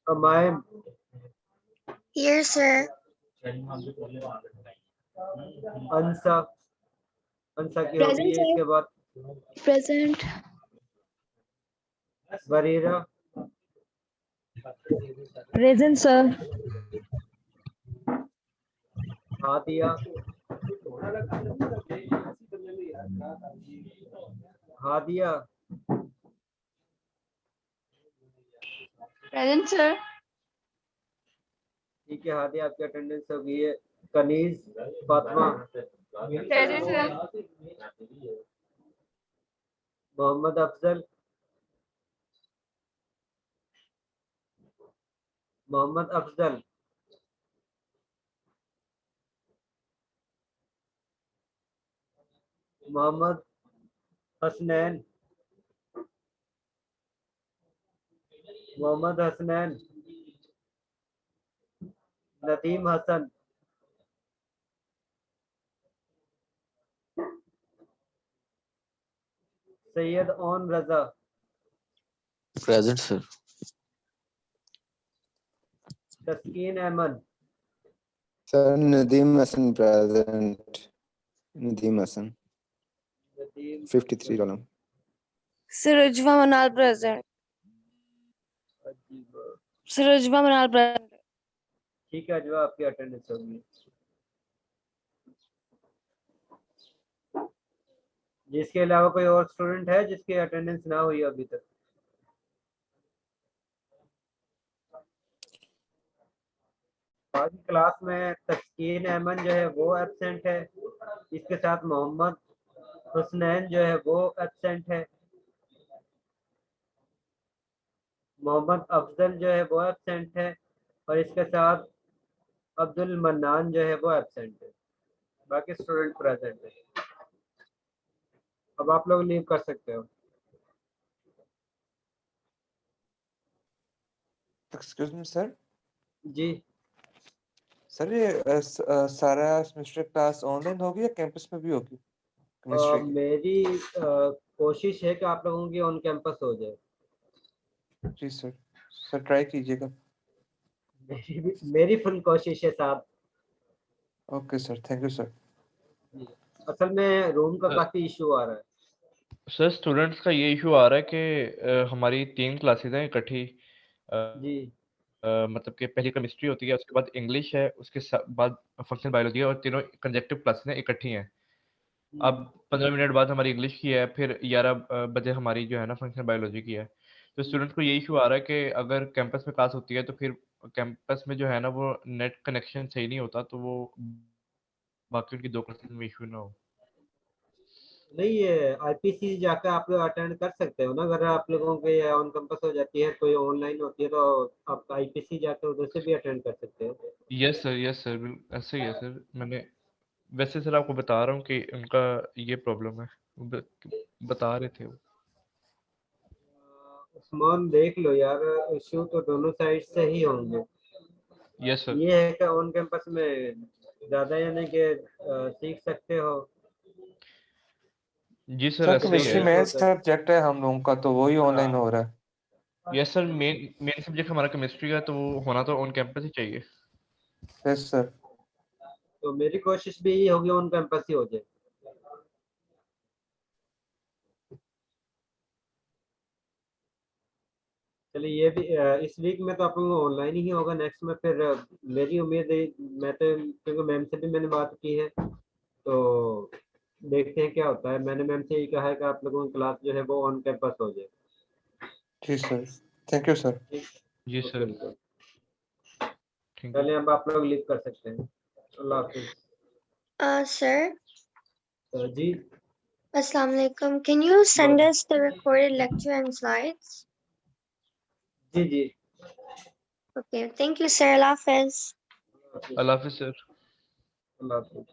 अमायम, Here, sir. अंसा, अंसा की हो गई Present, है। इसके sir. बाद Present. Bareera, Present, sir. Hadiya, Hadiya, Present, sir. ठीक है हादिया, आपकी अटेंडेंस हो गई है। Kaneez, Fatima, Present, sir. Mohammad Afzal, Mohammad Afzal, Mohammad Hasnain, Mohammad Hasnain, Nadeem Hasan, Syed Aun Raza, Present, sir. Taskeen Ahmed, Sir, Nadeem Hassan present. Nadeem Hassan, Nadeem 53 column. Surajva Manal present. Surajva Manal present. ठीक है जो आपकी अटेंडेंस होगी। जिसके अलावा कोई और स्टूडेंट है जिसकी अटेंडेंस ना हुई अभी तक? आज की क्लास में तस्कीन अहमद जो है वो एब्सेंट है, इसके साथ मोहम्मद हुसनैन जो है वो एब्सेंट है, मोहम्मद अफजल जो है वो एब्सेंट है, और इसके साथ अब्दुल मन्नान जो है वो एब्सेंट है। बाकी स्टूडेंट प्रेजेंट है। अब आप लोग लीव कर सकते हो। Excuse me sir. जी सर ये सारा सेमेस्टर क्लास ऑनलाइन होगी या कैंपस में भी होगी केमिस्ट्री की? मेरी कोशिश है कि आप लोगों की ऑन कैंपस हो जाए। जी सर, सर ट्राई कीजिएगा। मेरी फुल कोशिश है साहब। Okay sir, thank you sir. असल में रूम का काफी इशू आ रहा है। सर स्टूडेंट्स का ये इशू आ रहा है कि हमारी 3 क्लासेस हैं इकट्ठी। जी मतलब कि पहली केमिस्ट्री होती है, उसके बाद इंग्लिश है, उसके बाद फंक्शनल बायोलॉजी है, और तीनों कंजेक्टिव क्लासेस हैं इकट्ठी हैं। अब 15 मिनट बाद हमारी इंग्लिश की है, फिर 11 बजे हमारी जो है ना फंक्शनल बायोलॉजी की है। तो स्टूडेंट्स को ये इशू आ रहा है कि अगर कैंपस में क्लास होती है तो फिर कैंपस में जो है ना वो नेट कनेक्शन सही नहीं होता, तो वो बाकी उनकी 2 क्लासेस में इशू ना हो। नहीं, ये आईपीसी जाकर आप लोग अटेंड कर सकते हो ना। अगर आप लोगों के ऑन कैंपस हो जाती है, कोई ऑनलाइन होती है, तो आप आईपीसी जाकर उधर से भी अटेंड कर सकते हो। यस सर, ऐसे ही है सर। मैंने वैसे सर आपको बता रहा हूँ कि उनका ये प्रॉब्लम है, बता रहे थे वो। उस्मान देख लो यार, इशू तो दोनों साइड से ही होंगे। Yes sir. ये है कि ऑन कैंपस में ज्यादा यानी कि सीख सकते हो। जी सर, सर ऐसे ही केमिस्ट्री है। मेन सब्जेक्ट है हम लोगों का, तो वही ऑनलाइन हो रहा है। यस सर, मेन सब्जेक्ट हमारा केमिस्ट्री का, तो वो होना तो ऑन कैंपस ही चाहिए। Yes sir. तो मेरी कोशिश भी यही होगी ऑन कैंपस ही हो जाए। चलिए ये भी इस वीक में तो आप लोगों को ऑनलाइन ही होगा। नेक्स्ट में फिर मेरी उम्मीद है, मैं तो क्योंकि मैम से भी मैंने बात की है, तो देखते हैं क्या होता है। मैंने मैम से यही कहा है कि आप लोगों की क्लास जो है वो ऑन कैंपस हो जाए। जी सर, थैंक यू सर। जी सर, थैंक यू। चलिए अब आप लोग लीव कर सकते हैं। अल्लाह हाफिज। Sir, जी Assalamu alaikum. Can you send us the recorded lecture and slides? जी जी Okay, thank you, sir. Allah Hafiz. अल्लाह हाफिज सर। अल्लाह हाफिज।